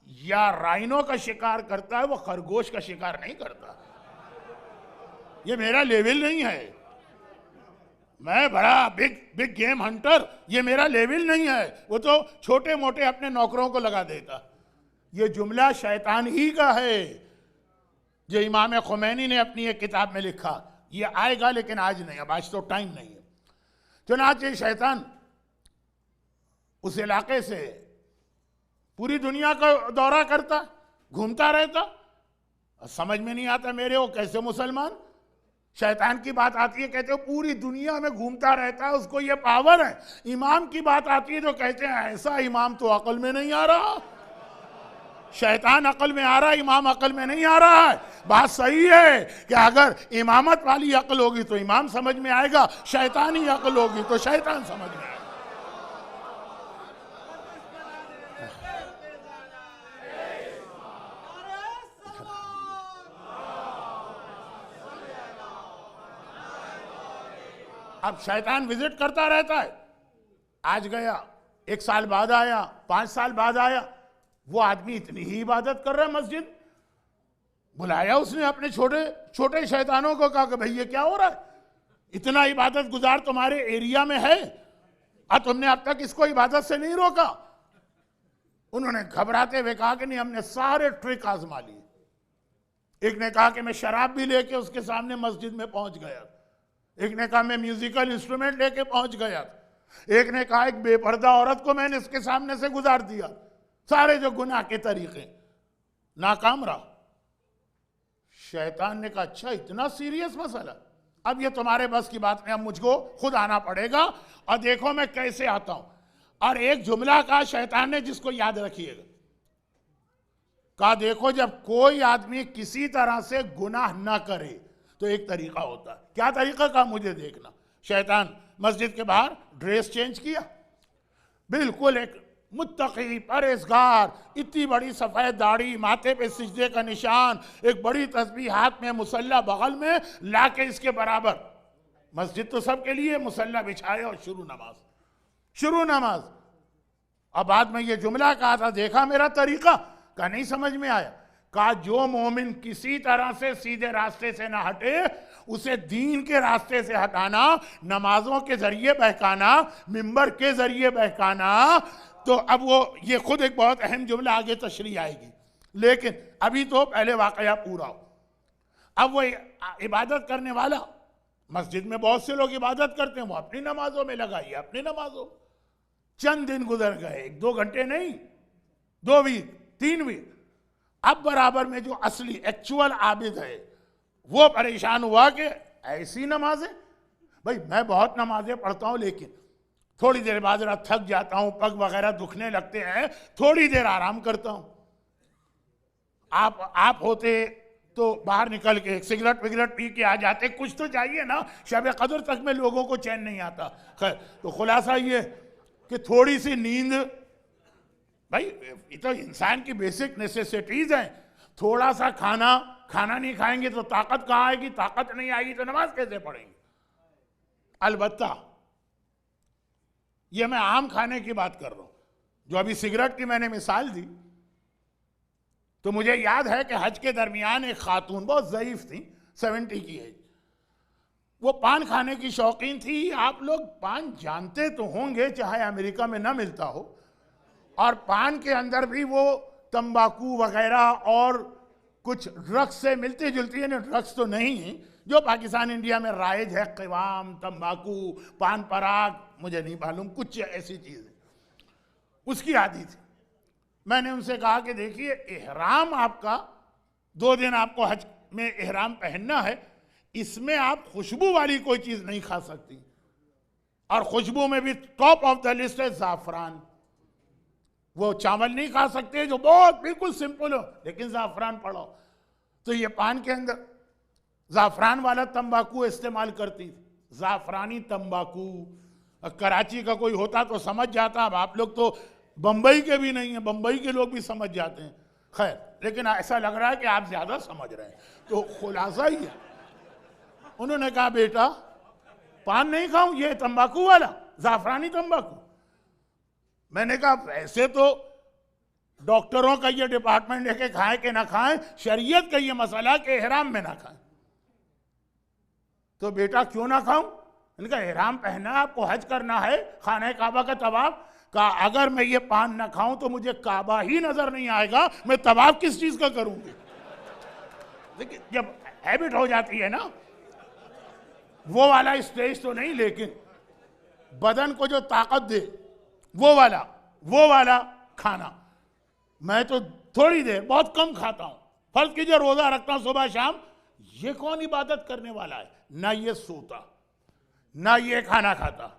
या राइनो का शिकार करता है, वो खरगोश का शिकार नहीं करता। ये मेरा लेवल नहीं है, मैं बड़ा बिग गेम हंटर, ये मेरा लेवल नहीं है। वो तो छोटे मोटे अपने नौकरों को लगा देता। ये जुमला शैतान ही का है, जो इमाम खुमैनी ने अपनी एक किताब में लिखा। ये आएगा लेकिन आज नहीं, अब आज तो टाइम नहीं है। चुनांचे शैतान उस इलाके से पूरी दुनिया का दौरा करता, घूमता रहता। समझ में नहीं आता मेरे, वो कैसे मुसलमान। शैतान की बात आती है, कहते हो पूरी दुनिया में घूमता रहता है, उसको ये पावर है। इमाम की बात आती है तो कहते हैं ऐसा इमाम तो अकल में नहीं आ रहा। शैतान अकल में आ रहा है, इमाम अकल में नहीं आ रहा है। बात सही है कि अगर इमामत वाली अकल होगी तो इमाम समझ में आएगा, शैतानी अकल होगी तो शैतान समझ में आएगा। अब शैतान विजिट करता रहता है, आज गया, 1 साल बाद आया, 5 साल बाद आया। वो आदमी इतनी ही इबादत कर रहा है, मस्जिद बुलाया उसने अपने छोटे छोटे शैतानों को, कहा कि भाई ये क्या हो रहा है, इतना इबादत गुजार तुम्हारे एरिया में है और तुमने अब तक इसको इबादत से नहीं रोका। उन्होंने घबराते हुए कहा कि नहीं, हमने सारे ट्रिक आजमा लिए। एक ने कहा कि मैं शराब भी लेके उसके सामने मस्जिद में पहुंच गया, एक ने कहा मैं म्यूजिकल इंस्ट्रूमेंट लेके पहुंच गया, एक ने कहा एक बेपर्दा औरत को मैंने इसके सामने से गुजार दिया। सारे जो गुनाह के तरीके, नाकाम रहा। शैतान ने कहा अच्छा इतना सीरियस मसला, अब ये तुम्हारे बस की बात नहीं, अब मुझको खुद आना पड़ेगा और देखो मैं कैसे आता हूं। और एक जुमला कहा शैतान ने, जिसको याद रखिएगा, कहा देखो जब कोई आदमी किसी तरह से गुनाह ना करे तो एक तरीका होता है। क्या तरीका? का मुझे देखना। शैतान मस्जिद के बाहर ड्रेस चेंज किया, बिल्कुल एक मुत्तकी परहेजगार, इतनी बड़ी सफेद दाढ़ी, माथे पे सिजदे का निशान, एक बड़ी तस्बीह हाथ में, मुसल्ला बगल में, लाके इसके बराबर। मस्जिद तो सबके लिए, मुसल्ला बिछाया और शुरू नमाज। अब बाद में ये जुमला कहा था, देखा मेरा तरीका? का नहीं समझ में आया? कहा जो मोमिन किसी तरह से सीधे रास्ते से ना हटे, उसे दीन के रास्ते से हटाना, नमाजों के जरिए बहकाना, मिंबर के जरिए बहकाना। तो अब वो ये खुद एक बहुत अहम जुमला, आगे तशरीह आएगी, लेकिन अभी तो पहले वाकया पूरा हो। अब वो इबादत करने वाला, मस्जिद में बहुत से लोग इबादत करते हैं, वो अपनी नमाजों में लगाइए, अपनी नमाजों। चंद दिन गुजर गए, 1-2 घंटे नहीं, 2 वीक, 3 वीक। अब बराबर में जो असली एक्चुअल आबिद है वो परेशान हुआ कि ऐसी नमाजें, भाई मैं बहुत नमाजें पढ़ता हूं, लेकिन थोड़ी देर बाद जरा थक जाता हूं, पग वगैरह दुखने लगते हैं, थोड़ी देर आराम करता हूं। आप होते तो बाहर निकल के एक सिगरेट विगरेट पी के आ जाते, कुछ तो चाहिए ना, शब कदर तक में लोगों को चैन नहीं आता। खैर, तो खुलासा ये कि थोड़ी सी नींद, भाई ये तो इंसान की बेसिक नेसेसिटीज हैं। थोड़ा सा खाना नहीं खाएंगे तो ताकत कहाँ आएगी, ताकत नहीं आएगी तो नमाज कैसे पढ़ेंगे। अलबत्ता ये मैं आम खाने की बात कर रहा हूं, जो अभी सिगरेट की मैंने मिसाल दी, तो मुझे याद है कि हज के दरमियान एक खातून बहुत ज़ईफ थी, 70 की एज, वो पान खाने की शौकीन थी। आप लोग पान जानते तो होंगे, चाहे अमेरिका में ना मिलता हो, और पान के अंदर भी वो तंबाकू वगैरह और कुछ ड्रग्स से मिलती जुलती है, ड्रग्स तो नहीं है जो पाकिस्तान इंडिया में राइज है, क़िवाम, तंबाकू, पान पराग, मुझे नहीं मालूम, कुछ ऐसी चीज़ है, उसकी आदी थी। मैंने उनसे कहा कि देखिए, इहराम आपका 2 दिन आपको हज में इहराम पहनना है, इसमें आप खुशबू वाली कोई चीज़ नहीं खा सकती, और खुशबू में भी टॉप ऑफ द लिस्ट है ज़ाफ़रान। वो चावल नहीं खा सकते जो बहुत बिल्कुल सिंपल हो, लेकिन ज़ाफ़रान पड़ो। तो ये पान के अंदर ज़ाफ़रान वाला तंबाकू इस्तेमाल करती थी, ज़ाफ़रानी तंबाकू। कराची का कोई होता तो समझ जाता, अब आप लोग तो बंबई के भी नहीं है, बंबई के लोग भी समझ जाते हैं। खैर, लेकिन ऐसा लग रहा है कि आप ज़्यादा समझ रहे हैं, तो खुलासा ही है। उन्होंने कहा बेटा पान नहीं खाऊं, ये तंबाकू वाला ज़ाफ़रानी तंबाकू। मैंने कहा वैसे तो डॉक्टरों का ये डिपार्टमेंट है कि खाएं कि ना खाएं, शरीयत का ये मसला कि इहराम में ना खाएं। तो बेटा क्यों ना खाऊं? मैंने कहा इहराम पहना, आपको हज करना है, खाने काबा का तवाफ। कहा अगर मैं ये पान ना खाऊं तो मुझे काबा ही नजर नहीं आएगा, मैं तवाफ किस चीज का करूंगी। देखिए, जब हैबिट हो जाती है ना, वो वाला स्टेज तो नहीं, लेकिन बदन को जो ताकत दे वो वाला खाना। मैं तो थोड़ी देर, बहुत कम खाता हूं, फर्ज कीजिए रोजा रखता हूं सुबह शाम, ये कौन इबादत करने वाला है? ना ये सोता, ना ये खाना खाता।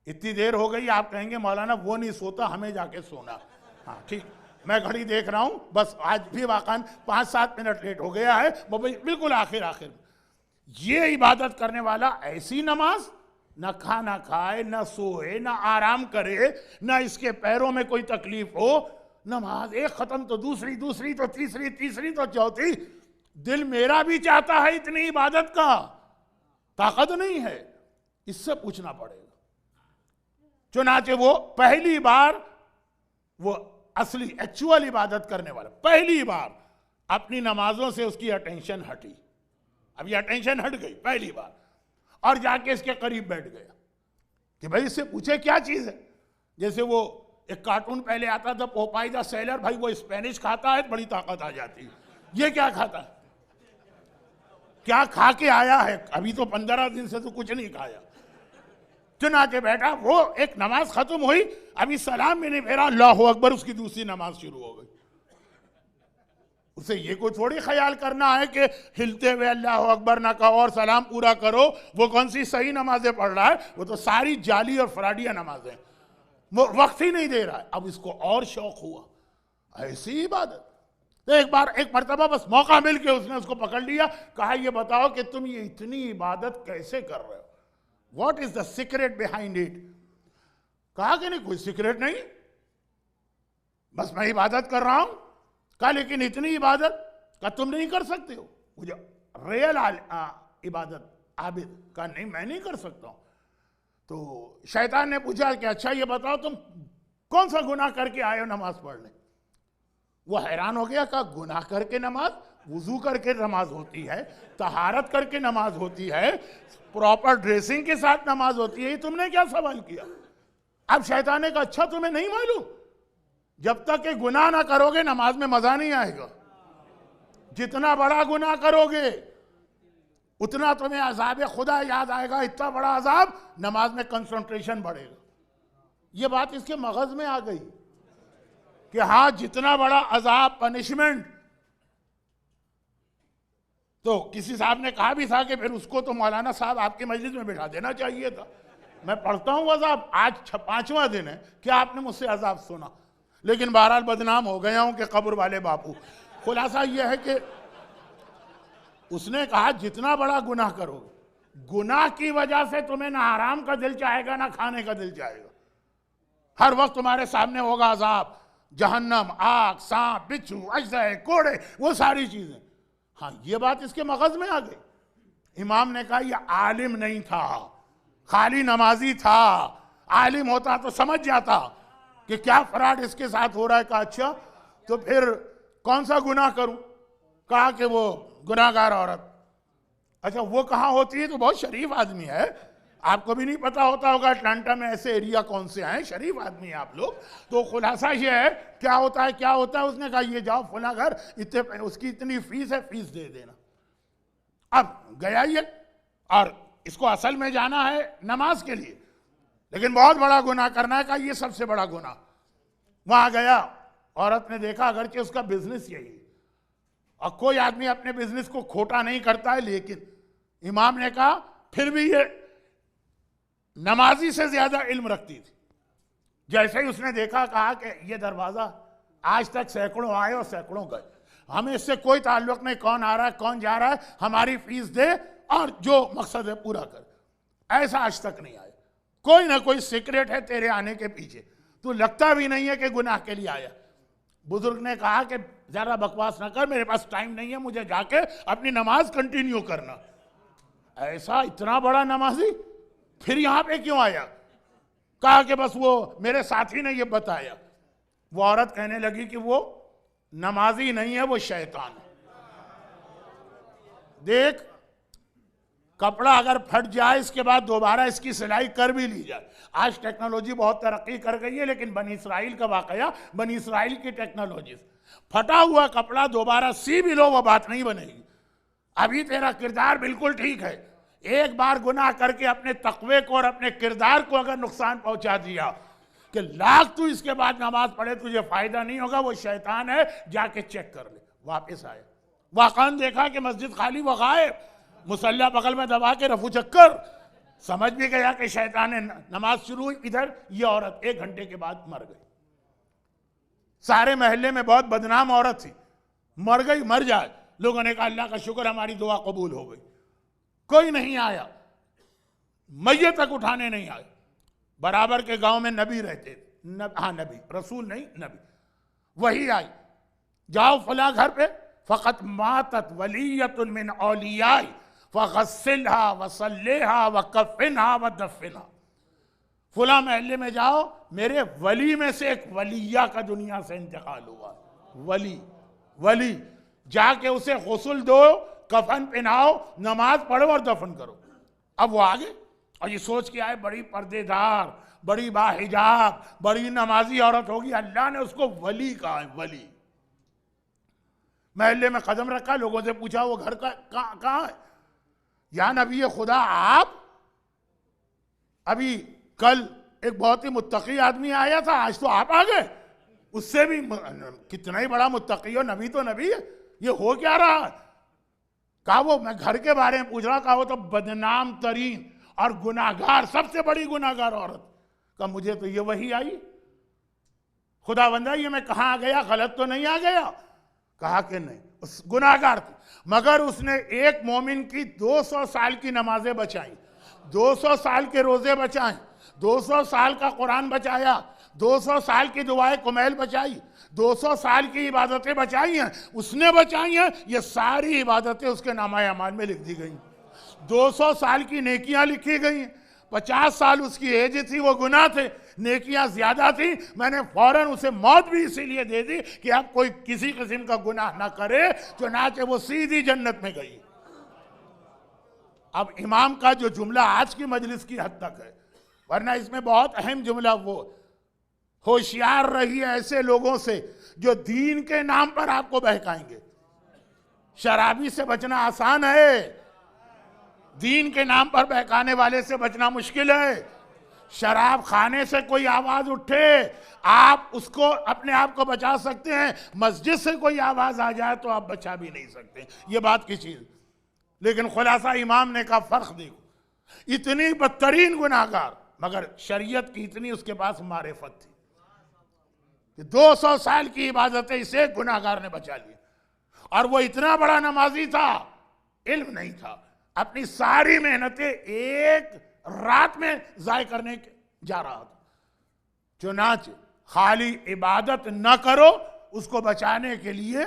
इतनी देर हो गई, आप कहेंगे मौलाना वो नहीं सोता, हमें जाके सोना। हाँ ठीक, मैं घड़ी देख रहा हूं, बस आज भी वाकई 5-7 मिनट लेट हो गया है, वो बिल्कुल आखिर। ये इबादत करने वाला ऐसी नमाज, ना खाना खाए, ना सोए, ना आराम करे, ना इसके पैरों में कोई तकलीफ हो, नमाज एक खत्म तो दूसरी तो तीसरी तो चौथी। दिल मेरा भी चाहता है इतनी इबादत का, ताकत नहीं है, इससे पूछना पड़ेगा। चुनाचे वो पहली बार, वो असली एक्चुअल इबादत करने वाला पहली बार अपनी नमाजों से उसकी अटेंशन हटी। अब ये अटेंशन हट गई पहली बार, और जाके इसके करीब बैठ गया कि भाई इससे पूछे क्या चीज है। जैसे वो एक कार्टून पहले आता था, पोपाई द सेलर, भाई वो स्पेनिश खाता है, बड़ी ताकत आ जाती है। ये क्या खाता है, क्या खा के आया है? अभी तो 15 दिन से तो कुछ नहीं खाया। चुनाचे बैठा, वो एक नमाज खत्म हुई, अभी सलाम भी नहीं फेरा, अल्लाहु अकबर, उसकी दूसरी नमाज शुरू हो गई। उसे ये कोई थोड़ी ख्याल करना है कि हिलते हुए अल्लाहु अकबर ना कहो और सलाम पूरा करो, वो कौन सी सही नमाजें पढ़ रहा है? वो तो सारी जाली और फ्राडिया नमाजें, वो वक्त ही नहीं दे रहा है। अब इसको और शौक हुआ ऐसी इबादत, तो एक मरतबा बस मौका मिल के उसने उसको पकड़ लिया, कहा ये बताओ कि तुम ये इतनी इबादत कैसे कर रहे हो, what is the secret behind it? कहा कि नहीं कोई सीक्रेट नहीं, बस मैं इबादत कर रहा हूं। कहा लेकिन इतनी इबादत का तुम नहीं कर सकते हो, मुझे रियल इबादत आबिद का नहीं, मैं नहीं कर सकता हूं। तो शैतान ने पूछा कि अच्छा ये बताओ तुम कौन सा गुनाह करके आए हो नमाज पढ़ने? वो हैरान हो गया, कहा गुनाह करके नमाज, वुजू करके नमाज होती है, तहारत करके नमाज होती है, प्रॉपर ड्रेसिंग के साथ नमाज होती है, ये तुमने क्या सवाल किया? अब शैतान ने कहा अच्छा तुम्हें नहीं मालूम, जब तक ये गुनाह ना करोगे नमाज में मजा नहीं आएगा। जितना बड़ा गुनाह करोगे उतना तुम्हें अजाब खुदा याद आएगा, इतना बड़ा अजाब, नमाज में कंसंट्रेशन बढ़ेगा। ये बात इसके मगज में आ गई कि हाँ जितना बड़ा अजाब, पनिशमेंट। तो किसी साहब ने कहा भी था कि फिर उसको तो मौलाना साहब आपकी मजलिस में बिठा देना चाहिए था। मैं पढ़ता हूँ अजाब, आज 5वां दिन है, क्या आपने मुझसे अजाब सुना? लेकिन बहरहाल बदनाम हो गया हूं कि कब्र वाले बापू। खुलासा यह है कि उसने कहा जितना बड़ा गुनाह करोगे, गुनाह की वजह से तुम्हें ना आराम का दिल चाहेगा ना खाने का दिल चाहेगा। हर वक्त तुम्हारे सामने होगा अजाब, जहन्नम, आग, सांप, बिच्छू, अजदे, कोड़े, वो सारी चीजें। हाँ ये बात इसके मगज में आ गई। इमाम ने कहा ये आलिम नहीं था, खाली नमाजी था। आलिम होता तो समझ जाता कि क्या फ्रॉड इसके साथ हो रहा है। कहा अच्छा तो फिर कौन सा गुनाह करूं? कहा कि वो गुनाहगार औरत। अच्छा वो कहाँ होती है? तो बहुत शरीफ आदमी है, आपको भी नहीं पता होता होगा अटलांटा में ऐसे एरिया कौन से हैं, शरीफ आदमी है आप लोग। तो खुलासा ये है क्या होता है, क्या होता है। उसने कहा ये जाओ फला घर, इतने उसकी इतनी फीस है, फीस दे देना। अब गया ये, और इसको असल में जाना है नमाज के लिए, लेकिन बहुत बड़ा गुनाह करना है। कहा ये सबसे बड़ा गुनाह। वहां गया, औरत ने देखा अगरचे उसका बिजनेस यही है और कोई आदमी अपने बिजनेस को खोटा नहीं करता है, लेकिन इमाम ने कहा फिर भी ये नमाजी से ज्यादा इल्म रखती थी। जैसे ही उसने देखा, कहा कि ये दरवाजा आज तक सैकड़ों आए और सैकड़ों गए, हमें इससे कोई ताल्लुक नहीं, कौन आ रहा है कौन जा रहा है, हमारी फीस दे और जो मकसद है पूरा कर। ऐसा आज तक नहीं आया। कोई ना कोई सीक्रेट है तेरे आने के पीछे, तू लगता भी नहीं है कि गुनाह के लिए आया। बुजुर्ग ने कहा कि जरा बकवास ना कर, मेरे पास टाइम नहीं है, मुझे जाके अपनी नमाज कंटिन्यू करना। ऐसा इतना बड़ा नमाजी फिर यहां पे क्यों आया? कहा कि बस वो मेरे साथी ने ये बताया। वो औरत कहने लगी कि वो नमाजी नहीं है, वो शैतान है। देख कपड़ा अगर फट जाए इसके बाद दोबारा इसकी सिलाई कर भी ली जाए। आज टेक्नोलॉजी बहुत तरक्की कर गई है, लेकिन बनी इसराइल का वाकया, बनी इसराइल की टेक्नोलॉजी, फटा हुआ कपड़ा दोबारा सी भी लो वो बात नहीं बनेगी। अभी तेरा किरदार बिल्कुल ठीक है, एक बार गुनाह करके अपने तकवे को और अपने किरदार को अगर नुकसान पहुंचा दिया कि लाख तू इसके बाद नमाज पढ़े तुझे फायदा नहीं होगा, वो शैतान है, जाके चेक कर ले। वापस आए, वाकई देखा कि मस्जिद खाली, वो गायब, मुसल्ला बगल में दबा के रफू चक्कर। समझ भी गया कि शैतान ने नमाज शुरू हुई, इधर ये औरत 1 घंटे के बाद मर गई। सारे महल्ले में बहुत बदनाम औरत थी, मर गई, मर जाए। लोगों ने कहा अल्लाह का शुक्र हमारी दुआ कबूल हो गई। कोई नहीं आया, मैयत तक उठाने नहीं आए। बराबर के गांव में नबी रहते थे, हाँ नबी, रसूल नहीं नबी, वही आई, जाओ फला घर पे, फ़क़त मातत वलियतुन मिन औलियाई फ़ग़स्सिलहा वसल्लिहा वकफ़िनहा वदफ़िनहा। फला महल्ले में जाओ, मेरे वली में से एक वलिया का दुनिया से इंतकाल हुआ। वली जाके उसे गुस्ल दो, कफन पहनाओ, नमाज पढ़ो और दफन करो। अब वो आगे और ये सोच के आए बड़ी पर्देदार, बड़ी बाहिजाब, बड़ी नमाजी औरत होगी, अल्लाह ने उसको वली कहा है, वली। महल्ले में कदम रखा, लोगों से पूछा वो घर का कहाँ है? या नबी खुदा आप? अभी कल एक बहुत ही मुत्तकी आदमी आया था, आज तो आप आ गए। उससे भी कितना ही बड़ा मुत्तकी हो, नबी तो नबी है, ये हो क्या रहा है? कहा वो मैं घर के बारे में पूछ रहा, कहा वो तो बदनाम तरीन और गुनाहगार, सबसे बड़ी गुनाहगार औरत। कहा मुझे तो ये वही आई। खुदा बंदा ये मैं कहाँ आ गया, गलत तो नहीं आ गया? कहा कि नहीं, उस गुनाहगार थी, मगर उसने एक मोमिन की 200 साल की नमाजें बचाई, 200 साल के रोजे बचाए, 200 साल का कुरान बचाया, 200 साल की दुआएं कुमैल बचाई, 200 साल की इबादतें बचाई हैं, उसने बचाई हैं। ये सारी इबादतें उसके नामा अमाल में लिख दी गई। 200 साल की नेकियां लिखी गई। 50 साल उसकी एज थी, वो गुनाह थे, नेकियां ज्यादा थी, मैंने फौरन उसे मौत भी इसीलिए दे दी कि अब कोई किसी किस्म का गुनाह ना करे, चुनाचे वो सीधी जन्नत में गई। अब इमाम का जो जुमला आज की मजलिस की हद तक है, वरना इसमें बहुत अहम जुमला वो, होशियार रहिए ऐसे लोगों से जो दीन के नाम पर आपको बहकाएंगे। शराबी से बचना आसान है, दीन के नाम पर बहकाने वाले से बचना मुश्किल है। शराब खाने से कोई आवाज उठे, आप उसको अपने आप को बचा सकते हैं, मस्जिद से कोई आवाज आ जाए तो आप बचा भी नहीं सकते, ये बात की चीज। लेकिन खुलासा इमाम ने कहा फर्क देखो, इतनी बदतरीन गुनाहगार, मगर शरीयत की इतनी उसके पास मारिफत थी कि 200 साल की इबादतें इसे गुनाहगार ने बचा ली। और वो इतना बड़ा नमाजी था, इल्म नहीं था, अपनी सारी मेहनतें एक रात में जाय करने जा रहा था। चुनाच खाली इबादत न करो, उसको बचाने के लिए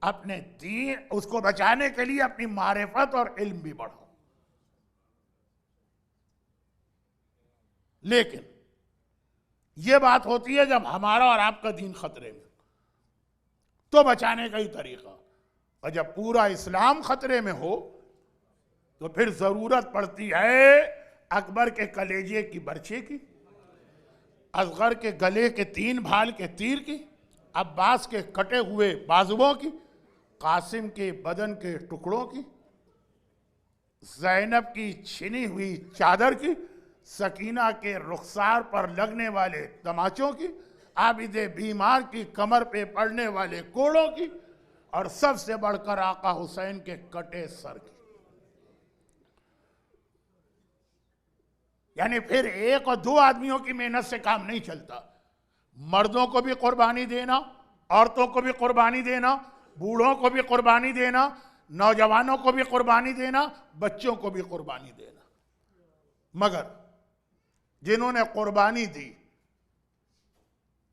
अपने दीन, उसको बचाने के लिए अपनी मारिफत और इल्म भी बढ़ाओ। लेकिन यह बात होती है जब हमारा और आपका दीन खतरे में, तो बचाने का ही तरीका। और जब पूरा इस्लाम खतरे में हो तो फिर जरूरत पड़ती है अकबर के कलेजे की बर्छी की, असगर के गले के 3 भाल के तीर की, अब्बास के कटे हुए बाजुओं की, कासिम के बदन के टुकड़ों की, ज़ैनब की छिनी हुई चादर की, सकीना के रुखसार पर लगने वाले तमाचों की, आबिदे बीमार की कमर पे पड़ने वाले कोड़ों की, और सबसे बढ़कर आका हुसैन के कटे सर की। यानी फिर 1 और 2 आदमियों की मेहनत से काम नहीं चलता, मर्दों को भी कुर्बानी देना, औरतों को भी कुर्बानी देना, बूढ़ों को भी कुर्बानी देना, नौजवानों को भी कुर्बानी देना, बच्चों को भी कुर्बानी देना। मगर जिन्होंने कुर्बानी दी,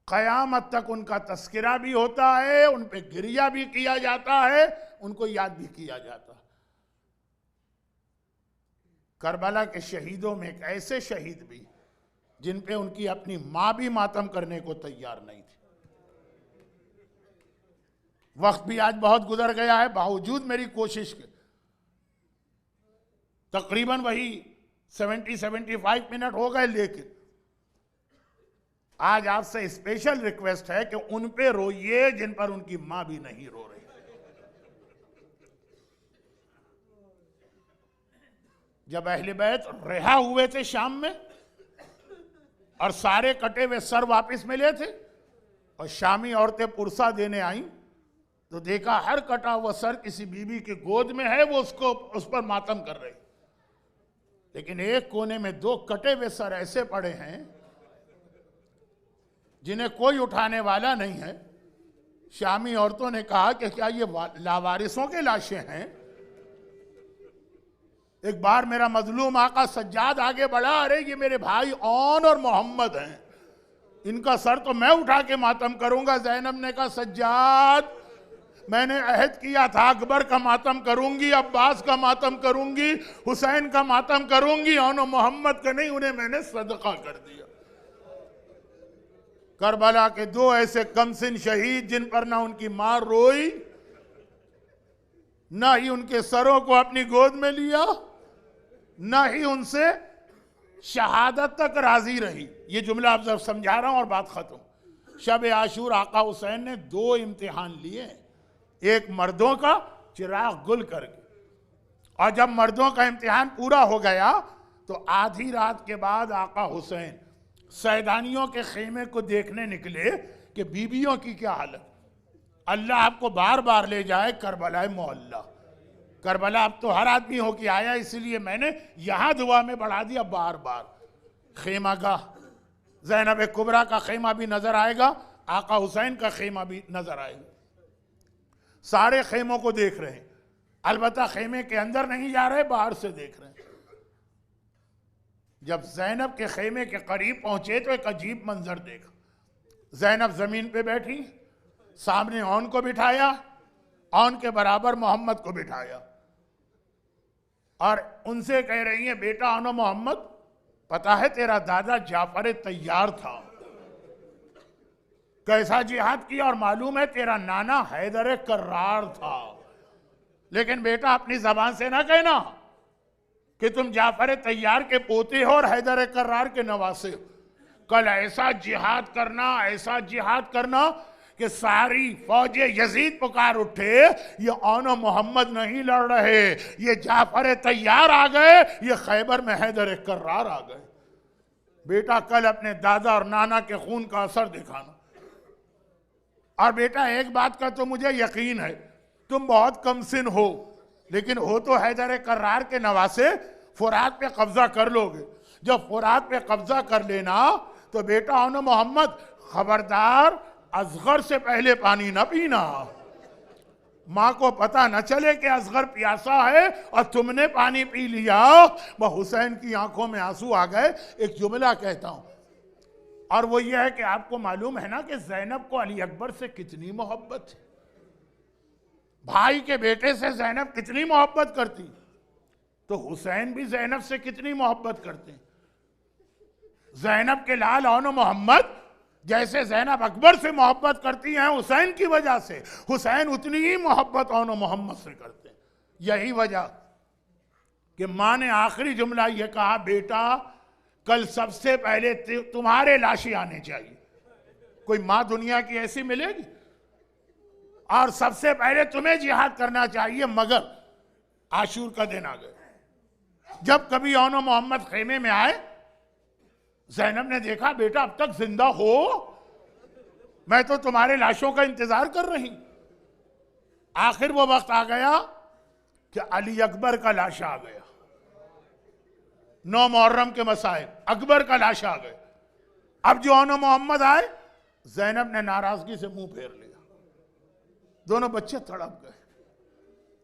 कयामत तक उनका तस्करा भी होता है, उन पे गिरिया भी किया जाता है, उनको याद भी किया जाता है। करबला के शहीदों में एक ऐसे शहीद भी जिन पे उनकी अपनी मां भी मातम करने को तैयार नहीं थी। वक्त भी आज बहुत गुजर गया है, बावजूद मेरी कोशिश के तकरीबन वही 70-75 मिनट हो गए, लेकिन आज आपसे स्पेशल रिक्वेस्ट है कि उन पे रोइए जिन पर उनकी मां भी नहीं रो रही। जब अहले बैत रिहा हुए थे शाम में और सारे कटे हुए सर वापस मिले थे और शामी औरतें पुरसा देने आई, तो देखा हर कटा हुआ सर किसी बीबी की गोद में है, वो उसको उस पर मातम कर रही। लेकिन एक कोने में 2 कटे हुए सर ऐसे पड़े हैं जिन्हें कोई उठाने वाला नहीं है। शामी औरतों ने कहा कि क्या ये लावारिसों के लाशें हैं? एक बार मेरा मजलूम आका सज्जाद आगे बढ़ा, अरे ये मेरे भाई औन और मोहम्मद हैं, इनका सर तो मैं उठा के मातम करूंगा। ज़ैनब ने कहा सज्जाद, मैंने अहद किया था अकबर का मातम करूंगी, अब्बास का मातम करूंगी, हुसैन का मातम करूंगी, औन और मोहम्मद का नहीं, उन्हें मैंने सदका कर दिया। करबला के 2 ऐसे कमसिन शहीद जिन पर ना उनकी मां रोई, ना ही उनके सरों को अपनी गोद में लिया, ना ही उनसे शहादत तक राजी रही। ये जुमला आप जब समझा रहा हूं और बात खत्म। शब आशूर आका हुसैन ने 2 इम्तिहान लिए, एक मर्दों का चिराग गुल करके, और जब मर्दों का इम्तिहान पूरा हो गया तो आधी रात के बाद आका हुसैन सैदानियों के खेमे को देखने निकले कि बीबियों की क्या हालत। अल्लाह आपको बार बार ले जाए करबला मोहल्ला। करबला अब तो हर आदमी हो के आया, इसलिए मैंने यहां दुआ में बढ़ा दिया बार बार। खेमा का ज़ैनब कुबरा का खेमा भी नजर आएगा, आका हुसैन का खेमा भी नजर आएगा। सारे खेमों को देख रहे हैं, अलबत्ता खेमे के अंदर नहीं जा रहे, बाहर से देख रहे हैं। जब ज़ैनब के खेमे के करीब पहुंचे तो एक अजीब मंजर देखा। ज़ैनब जमीन पे बैठी, सामने औन को बिठाया, औन के बराबर मोहम्मद को बिठाया और उनसे कह रही है बेटा औन मोहम्मद पता है तेरा दादा जाफर तैयार था, कैसा जिहाद किया, और मालूम है तेरा नाना हैदर कर्रार था। लेकिन बेटा अपनी जबान से ना कहना कि तुम जाफर तैयार के पोते हो और हैदर कर्रार के नवासे हो। कल ऐसा जिहाद करना, ऐसा जिहाद करना कि सारी फौज यजीद पुकार उठे, ये औन मोहम्मद नहीं लड़ रहे, ये जाफर तैयार आ गए, ये खैबर में हैदर कर्रार आ गए। बेटा कल अपने दादा और नाना के खून का असर दिखाना। और बेटा एक बात का तो मुझे यकीन है, तुम बहुत कमसिन हो, लेकिन हो तो हैदर कर्रार के नवासे, फुरात पे कब्जा कर लोगे। जब फुरात पे कब्जा कर लेना तो बेटा औन मोहम्मद खबरदार, असगर से पहले पानी न पीना। मां को पता न चले कि असगर प्यासा है और तुमने पानी पी लिया। वह हुसैन की आंखों में आंसू आ गए। एक जुमला कहता हूं, और वो ये है कि आपको मालूम है ना कि ज़ैनब को अली अकबर से कितनी मोहब्बत है। भाई के बेटे से ज़ैनब कितनी मोहब्बत करती, तो हुसैन भी ज़ैनब से कितनी मोहब्बत करते हैं। ज़ैनब के लाल औन मोहम्मद जैसे ज़ैनब अकबर से मोहब्बत करती हैं हुसैन की वजह से, हुसैन उतनी ही मोहब्बत औन मोहम्मद से करते हैं। यही वजह कि मां ने आखिरी जुमला यह कहा, बेटा कल सबसे पहले तुम्हारे लाशें आने चाहिए। कोई मां दुनिया की ऐसी मिलेगी? और सबसे पहले तुम्हें जिहाद करना चाहिए। मगर आशूर का दिन आ गया। जब कभी औन मोहम्मद खेमे में आए, ज़ैनब ने देखा बेटा अब तक जिंदा हो, मैं तो तुम्हारे लाशों का इंतजार कर रही। आखिर वो वक्त आ गया कि अली अकबर का लाश आ गया। 9 मुहर्रम के मसाइब, अकबर का लाश आ गया। अब जो औन मोहम्मद आए, ज़ैनब ने नाराजगी से मुंह फेर लिया। दोनों बच्चे तड़प गए।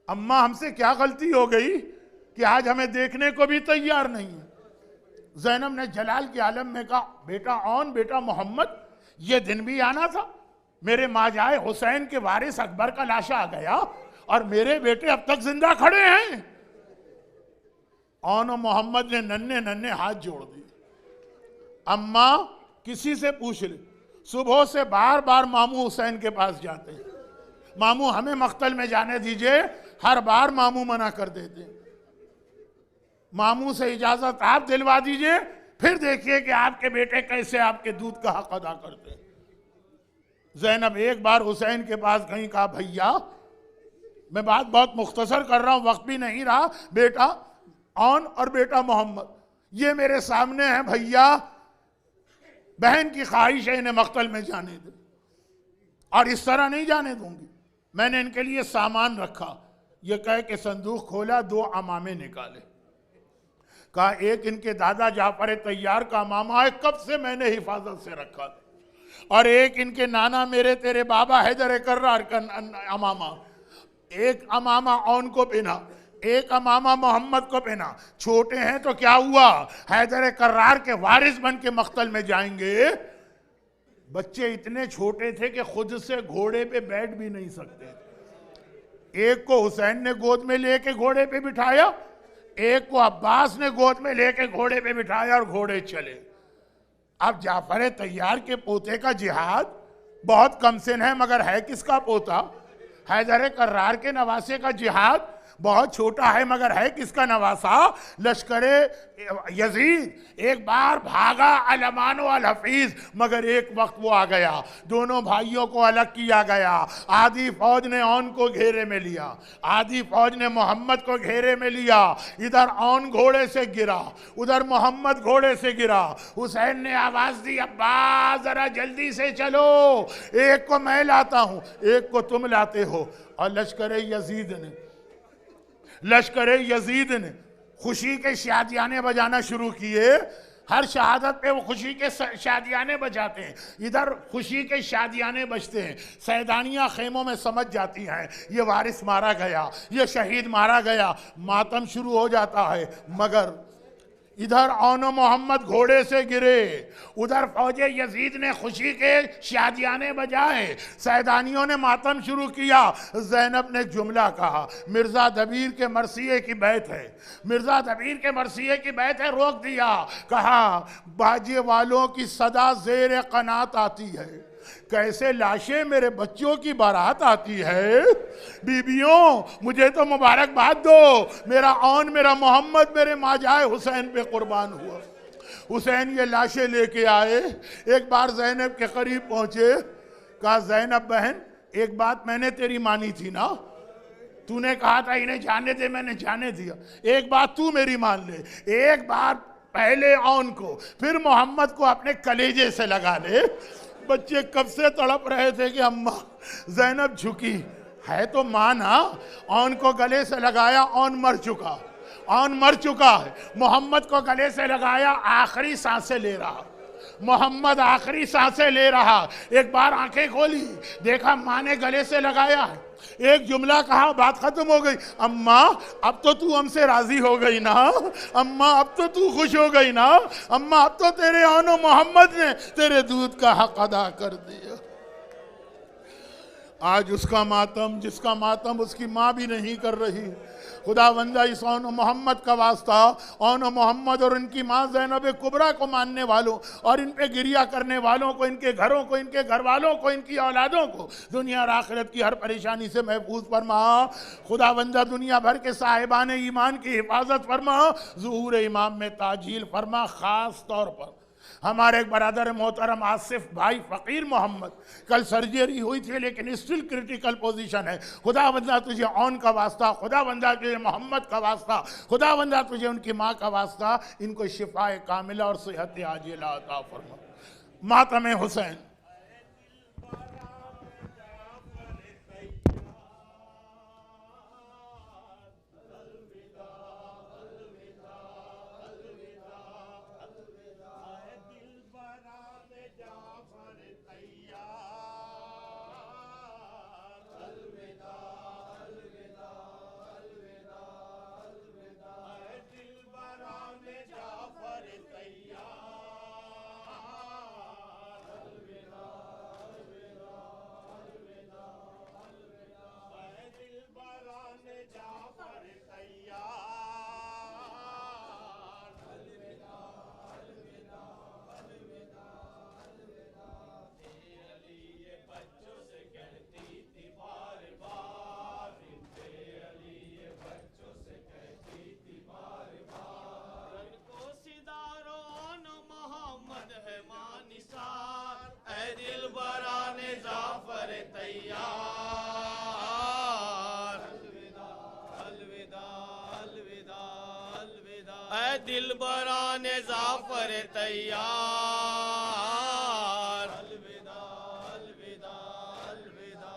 अम्मा हमसे क्या गलती हो गई कि आज हमें देखने को भी तैयार नहीं है। ज़ैनब ने जलाल के आलम में कहा, बेटा औन, बेटा मोहम्मद, ये दिन भी आना था। मेरे माजाए हुसैन के वारिस अकबर का लाशा आ गया और मेरे बेटे अब तक जिंदा खड़े हैं। औन मोहम्मद ने नन्हे नन्हे हाथ जोड़ दिए। अम्मा किसी से पूछ ले, सुबह से बार बार मामू हुसैन के पास जाते हैं, मामू हमें मख्तल में जाने दीजिए, हर बार मामू मना कर देते हैं। मामू से इजाजत आप दिलवा दीजिए, फिर देखिए कि आपके बेटे कैसे आपके दूध का हक अदा करते हैं। ज़ैनब एक बार हुसैन के पास गई, कहा भैया, मैं बात बहुत मुख्तसर कर रहा हूं, वक्त भी नहीं रहा, बेटा औन और बेटा मोहम्मद ये मेरे सामने है भैया, बहन की ख्वाहिश है इन्हें मख्तल में जाने दे, और इस तरह नहीं जाने दूंगी। मैंने इनके लिए सामान रखा। ये कह के संदूक खोला, 2 अमामे निकाले। कहा एक इनके दादा जाफर तैयार का अमामा है, कब से मैंने हिफाजत से रखा था, और एक इनके नाना मेरे तेरे बाबा हैदर कर्रार का अमामा। एक अमामा औन को पहना, एक अमामा मोहम्मद को पहना। छोटे हैं तो क्या हुआ, हैदर कर्रार के वारिस बन के मख्तल में जाएंगे। बच्चे इतने छोटे थे कि खुद से घोड़े पे बैठ भी नहीं सकते। एक को हुसैन ने गोद में लेके घोड़े पे बिठाया, एक को अब्बास ने गोद में लेके घोड़े पे बिठाया और घोड़े चले। अब जाफर तैयार के पोते का जिहाद बहुत कमसिन है, मगर है किसका पोता? हैदर कर्रार के नवासे का जिहाद बहुत छोटा है, मगर है किसका नवासा? लश्करे यजीद। एक बार भागा अलमानो अल हफीज, मगर एक वक्त वो आ गया, दोनों भाइयों को अलग किया गया। आधी फौज ने औन को घेरे में लिया, आधी फौज ने मोहम्मद को घेरे में लिया। इधर औन घोड़े से गिरा, उधर मोहम्मद घोड़े से गिरा। हुसैन ने आवाज दी, अब्बास जरा जल्दी से चलो, एक को मैं लाता हूं, एक को तुम लाते हो। और लश्कर यजीद ने खुशी के शादियाने बजाना शुरू किए। हर शहादत पे वो खुशी के शादियाने बजाते हैं, इधर खुशी के शादियाने बजते हैं। सैदानियाँ खेमों में समझ जाती हैं ये वारिस मारा गया, ये शहीद मारा गया, मातम शुरू हो जाता है। मगर इधर औन मोहम्मद घोड़े से गिरे, उधर फौजे यजीद ने खुशी के शादियाने बजाए, सैदानियों ने मातम शुरू किया। ज़ैनब ने जुमला कहा, मिर्ज़ा दबीर के मरसिए की बैत है, मिर्ज़ा दबीर के मरसिए की बैत है, रोक दिया। कहा, बाजे वालों की सदा ज़ेर क़नात आती है, कैसे लाशें मेरे बच्चों की बारात आती है। बीबियों मुझे तो मुबारकबाद दो, मेरा औन मेरा मोहम्मद मेरे माजाए हुसैन पे कुर्बान हुआ। हुसैन ये लाशें लेके आए, एक बार ज़ैनब के करीब पहुंचे, कहा ज़ैनब बहन एक बात मैंने तेरी मानी थी ना, तूने कहा था इन्हें जाने दे, मैंने जाने दिया, एक बात तू मेरी मान ले, एक बार पहले औन को फिर मोहम्मद को अपने कलेजे से लगा ले। बच्चे कब से तड़प रहे थे कि अम्मा। ज़ैनब झुकी, है तो मां ना, औन को गले से लगाया, औन मर चुका, औन मर चुका है। मोहम्मद को गले से लगाया, आखिरी सांसें ले रहा, मोहम्मद आखिरी सांसें ले रहा। एक बार आंखें खोली, देखा मां ने गले से लगाया है, एक जुमला कहा, बात खत्म हो गई। अम्मा अब तो तू हमसे राजी हो गई ना, अम्मा अब तो तू खुश हो गई ना, अम्मा अब तो तेरे औनो मोहम्मद ने तेरे दूध का हक अदा कर दिया। आज उसका मातम, जिसका मातम उसकी माँ भी नहीं कर रही। खुदावंदा इस औन मोहम्मद का वास्ता, औन मोहम्मद और इनकी माँ ज़ैनब कुबरा को मानने वालों और इन पे गिरिया करने वालों को, इनके घरों को, इनके घर वालों को, इनकी औलादों को दुनिया और आखिरत की हर परेशानी से महफूज फरमा। खुदावंदा दुनिया भर के साहिबान ईमान की हिफाजत फरमा, ज़ुहूर इमाम में ताजील फरमा। ख़ास तौर पर हमारे एक बरादर मोहतरम आसिफ भाई फ़कीर मोहम्मद, कल सर्जरी हुई थी लेकिन स्टिल क्रिटिकल पोजीशन है। खुदावंदा तुझे औन का वास्ता, खुदावंदा तुझे मोहम्मद का वास्ता, खुदावंदा तुझे उनकी माँ का वास्ता, इनको शिफाए कामिला और सेहत आजिला अता फरमा। मातम हुसैन। दिल बराने जाफर तैयार, अलविदा अलविदा अलविदा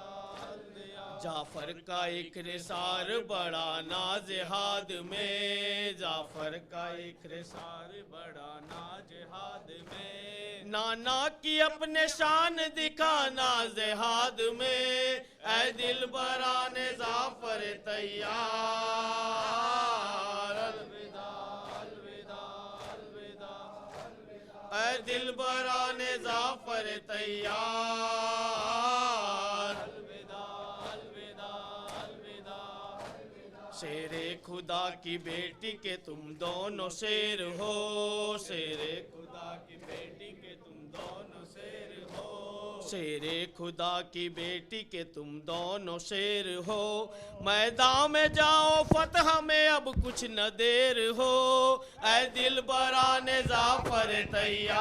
अलविदा। जाफर का एक रिसार बड़ा नाज़िहाद में, जाफर का एक रिसार बड़ा नाज़िहाद में। नाना की अपने शान दिखाना जिहाद में, ऐ दिल बराने जाफर तैयार, अलविदा अलविदा अलविदा अलविदा। ऐ दिल बराने जाफर तैयार, अलविदा अलविदा अलविदा अलविदा। शेरे खुदा की बेटी के तुम दोनों शेर हो, शेरे खुदा की बेटी के तुम दोनों शेर हो, शेरे खुदा की बेटी के तुम दोनों शेर हो। मैदान में जाओ फतह में अब कुछ न देर हो, ऐ दिल बराने जाफर तैयार,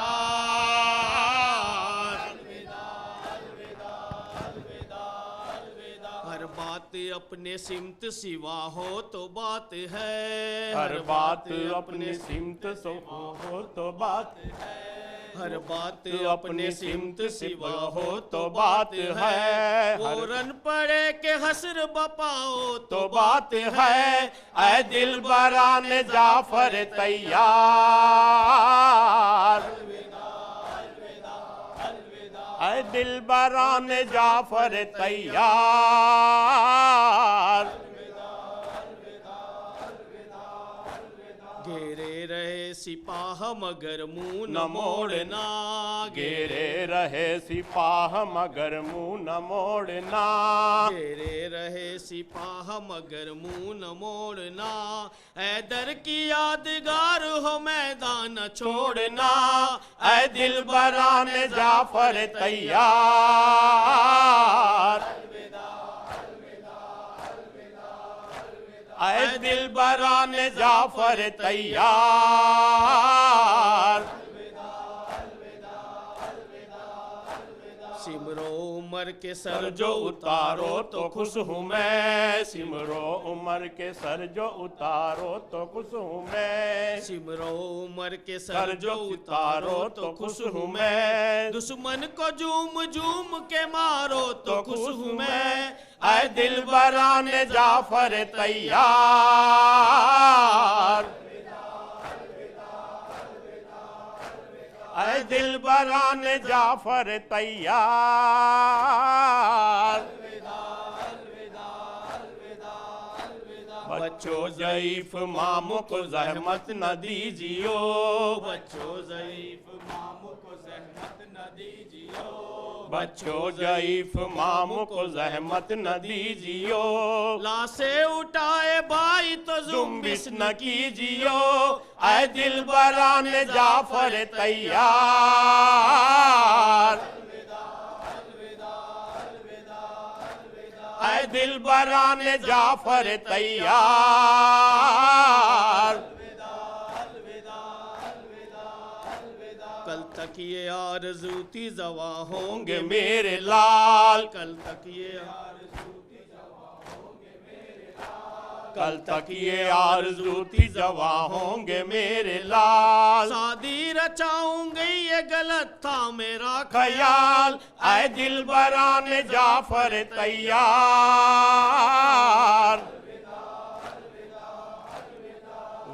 अलविदा अलविदा अलविदा अलविदा। हर बात अपने सिमत सिवा हो तो बात है, हर बात अपने सिमत सिवा हो तो बात है, हर बात अपने सिमत सिवा हो तो बात है। वो रन पड़े के हसर बपाओ तो बात है, ऐ दिल बराने जाफर तैयार, ऐ दिल बराने जाफर तैयार। घेरे रहे सिपाह मगर मुंह न मोड़ना, घेरे रहे सिपाह मगर मुंह न मोड़ना, घेरे रहे सिपाह मगर मुंह न मोड़ना, हैदर की यादगार हो मैदान न छोड़ना, ऐ दिलबरान जाफर तैयार, ऐ दिलबरान जाफर तैयार, सिमरो उमर के सर सर जो उतारो तो खुश हूँ मैं, सिमरो उमर के सर जो उतारो तो खुश हूँ मैं, सिमरो उमर के सर सर जो उतारो तो खुश हूँ मैं, दुश्मन को झूम झूम के मारो तो खुश हूँ मैं, ऐ दिलबरान जाफर तैयार, ऐ दिलबरान जाफर तैयार, बच्चों ज़ईफ मामू को ज़हमत न दीजियो, बच्चों ज़ईफ मामू को ज़हमत न दीजियो, बच्चों ज़ईफ मामू को ज़हमत न दीजियो, लाशें उठाए भाई तो जुम्बिश न कीजियो, ऐ दिलबरान जाफर तैयार, ऐ दिलबरान जाफर तैयार, कल तक ये आरज़ू थी ज़वा होंगे होंगे मेरे लाल, कल तक ये कल तक ये आरज़ू थी जवा होंगे मेरे लाल, शादी रचाऊंगी ये गलत था मेरा ख्याल, ऐ दिलबरान जाफर तैयार,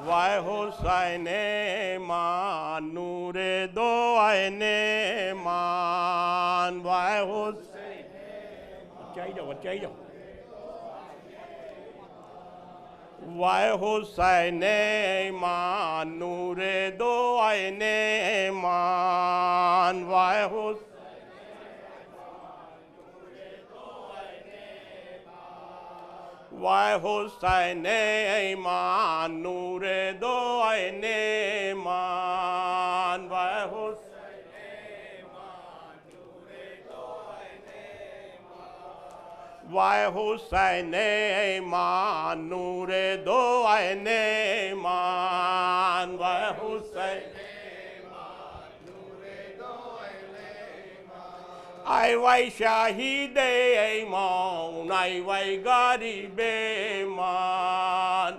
वाय हुसैने मान नूरे दो आयने मान, वाय हुसैन चाहिए वाय हुसैने मान नूरे दो आयने मान, वाय हुसैन वाय हुसैने ईमान नूरे दो आयने मान, वाय वाय हुसैने ईमान नूरे दो आयने मान, वाय हुसैन आई वाई शाहिदे ईमान, आई वाई गरीबे ईमान,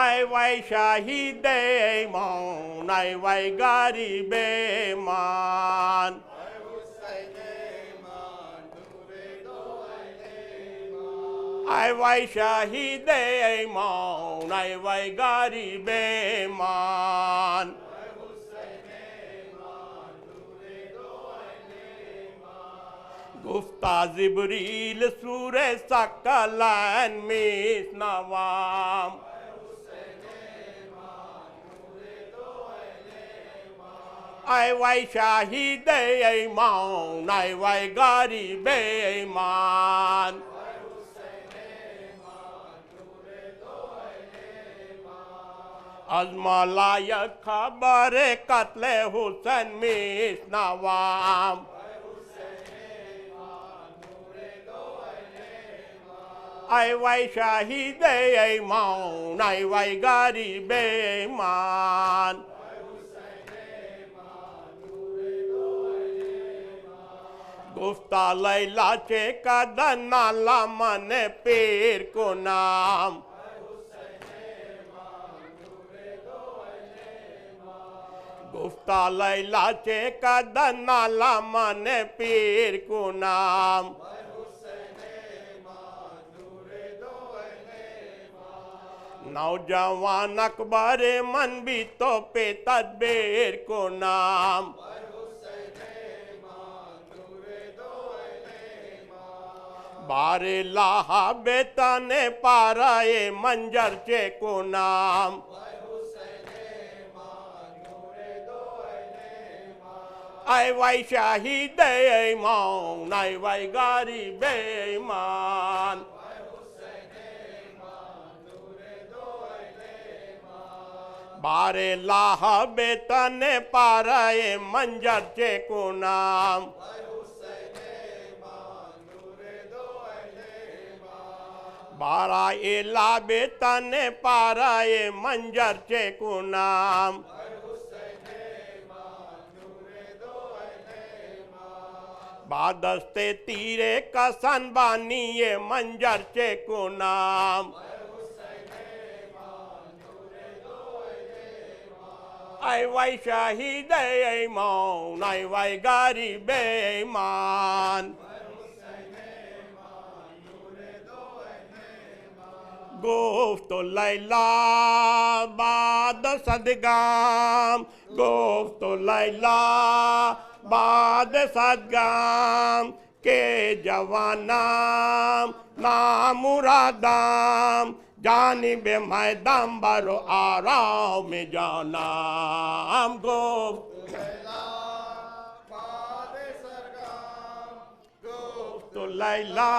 आई वाई शाहिदे ईमान, आई वाई गरीबे ईमान, आई वाई शाहिदे ईमान, आई वाई गरीबे ईमान, गुफ्ता जिब्रील सूरे सकलैन में नवाम, आई वाई शाहिदे ईमान, आई वाई गरीबे ईमान, अज़मा लायक खबर कत्ले हुसैन में नवाम, आई वाई शाहिदे ईमान, आई वाई गरीबे ईमान, गुफ्ता लैला चे कदन नाला मन पीर को नाम, गुफ्ता लैला चे कदन नाला मन पीर को नाम, नौजवान अकबर मन भी तो पे तदबीर को नाम, बारे लाहा बेतने पाराए मंजर चे को नाम आई वाई शाहिद ईमान आई वाई गारी बेईमान बारे लाहा बेतने पाराए मंजर चे को नाम बारा एला बेतने पाराए मंजर चे को नाम बादस्ते तीरे कसन बानी ये मंजर चे को नाम आई वाई शाहिद ईमान आई वाई गारी बेईमान गुफ्त लैला बाद सदगाम गुफ्त लैला बाद सदगाम के जवानाम नामुरादाम जानिबे मैदान बरो आराम में जाना हम गुफ्त लैला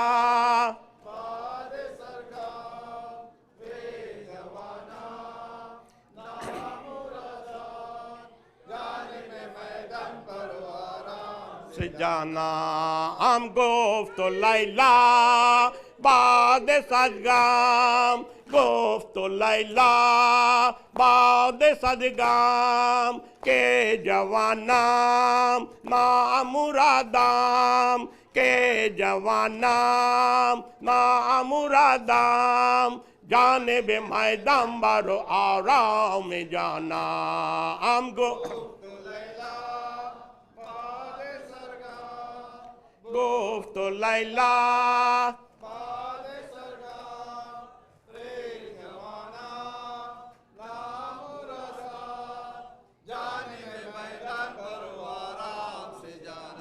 से जाना हम गुफ्त लैला बाद सदगाम गुफ्त लैला बाद सदगाम के जवानाम नामुरादाम के जवानाम नामुरादाम जाने बे मैदान बारो आराम में जाना हम गुफ्त लैला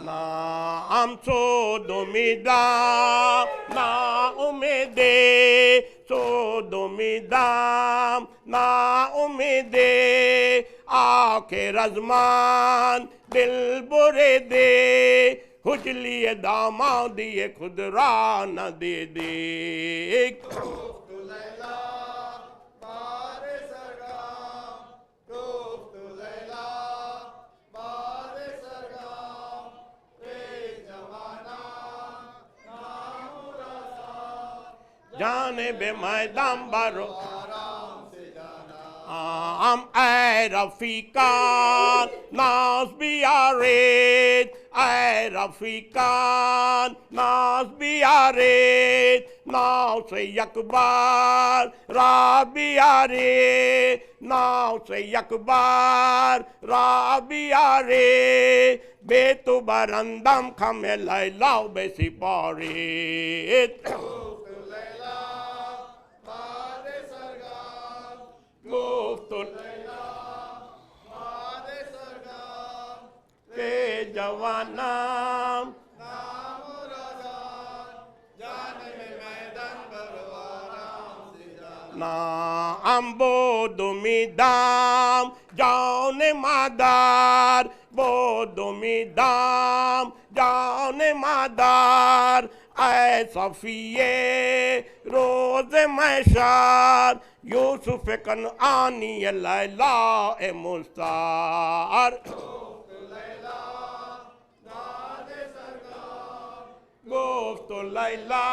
ना हम सो दुमिदा ना उम्मीदे सो दुमिदाम ना उम्मीदे आखे रज़मान दिल बुरे दे हुजलिए दामाद दिए खुदरा न दे दे जाने बे मैदान बारो हम ऐ रफीका नाज बियारेत ऐ रफीका नाज बियारेत नाव से यकबार राबियारे नाव से यकबार राबियारे बेतु बरंदम खमे लैलाव बेसी पारे गुफ्त के जवानाम ना अम्बो दुमिदाम जाने मादार बो दुमिदाम जाने मादार ऐ सफिये रोज मैशार यूसुफ कनआनी लैला ए मुस्तार गुफ्त लैला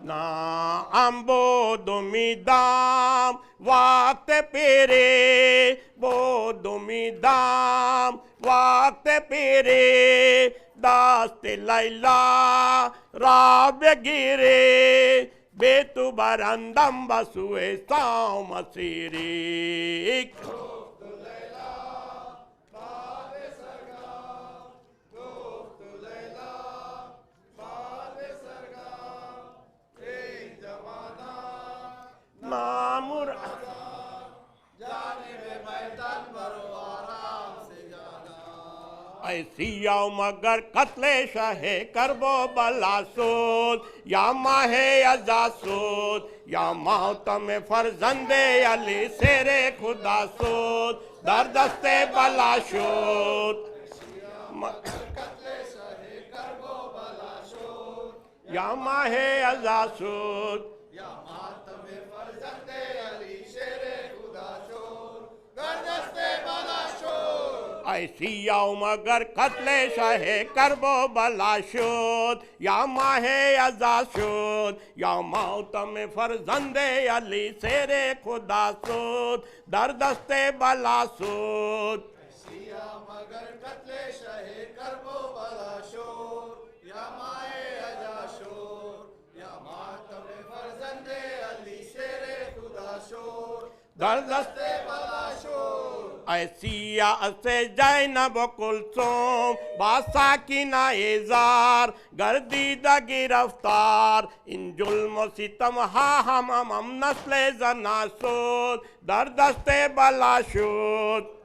ना अम्बो दुमिदाम वक्त पेरे बो दुमिदाम वक्त पेरे दास्त लैला राब गिरे बेतु बरंदम बसुए साव मसीरी नामुर ऐसी आओ मगर कत्ले शहे करबो बलासूद या माहे अजासूद या मातम फरजंदे अली शेरे खुदा सूद दर दस्ते बलाशूद या माहे अजासूद ऐसी आओ मगर कत्ले शहे करबो बलाशूद या माहे अजाशूद या मौतम फरजंदे अली शेरे खुदा सूद दर दस्ते बलासूद मगर कत्ले शहे करबो बलाशूद या माए अजाशूद या मातम फरजंदे अली शेरे खुदा शूद दर दस्ते बलाशूद ऐसिया से जैनब कुलसुम बासाकिना एजार गर्दीदा गिरफ्तार इन जुल्म सितम हा हम नस्ले जनासूद दर दस्ते बलाशूद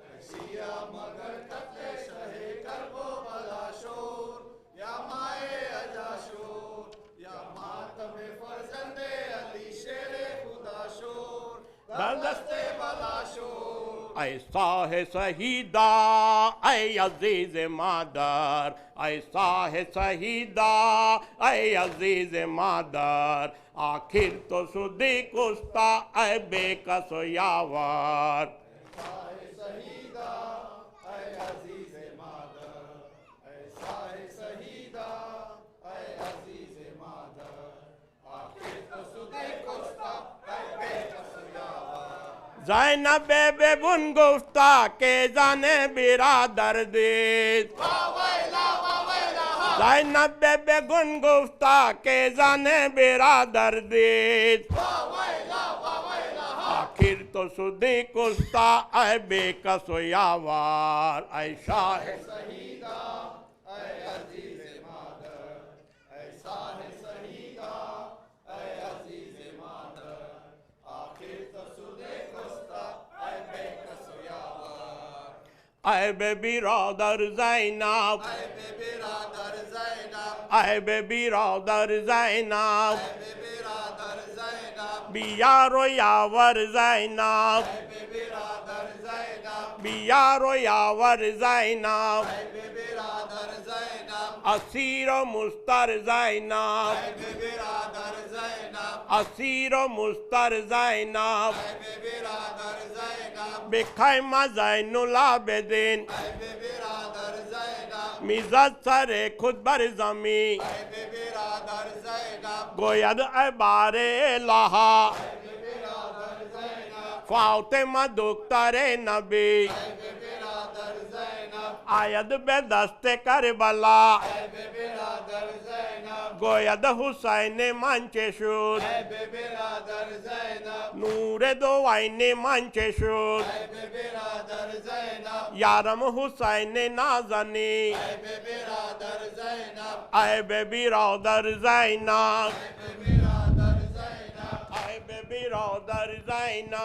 ऐसा है शहीदा ऐ अजीज मादर ऐसा है शहीदा ऐ अजीज मादर आखिर तो सुदी कुस्ता ऐ बेकस यावर ज़ैनब बेबे बुन गुफ्ता के जाने बिरादर दीद ज़ैनब बेबे गुन गुफ्ता के जाने बिरादर दीद आखिर तो सुदी कुस्ता ऐ बेकस यावार ऐसा है ऐ बेबी रादर ज़ैनब ऐ बेबी रादर ज़ैनब बियारो यावर ज़ैनब बियारो यावर ज़ैनब असीर मुस्तर ज़ैनब असीर मुस्तर ज़ैनब बेखैमा ज़ैनुल आबिदीन मिज़त सरे खुद बर ज़मी गोयद अबारे लहा फातिमा दुख्तरे नबी आयद बेदस्ते करबला गोयद हुसैन मंचेशुद नूरे दो आईने मंचेशुद यारम हुसैन नाजनी आए बेबी रादर ज़ैनब आए baby rather Zainab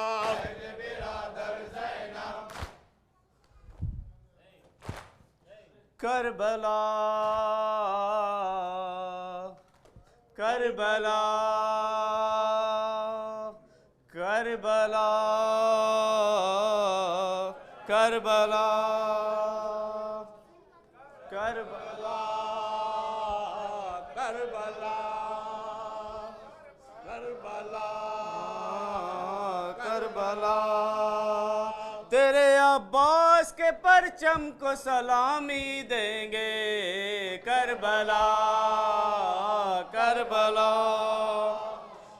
Karbala Karbala Karbala Karbala Karbala Karbala Karbala Karbala तेरे अब्बास के परचम को सलामी देंगे करबला करबला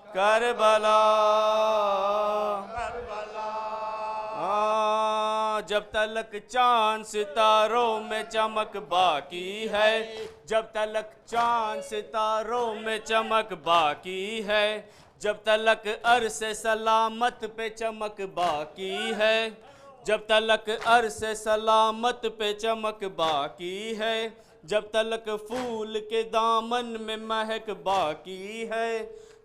करबला जब तलक चांद सितारों में चमक बाकी है जब तलक चांद सितारों में चमक बाकी है जब तलक अरसे सलामत पे चमक बाकी है जब तलक अरसे सलामत पे चमक बाकी है जब तलक फूल के दामन में महक बाकी है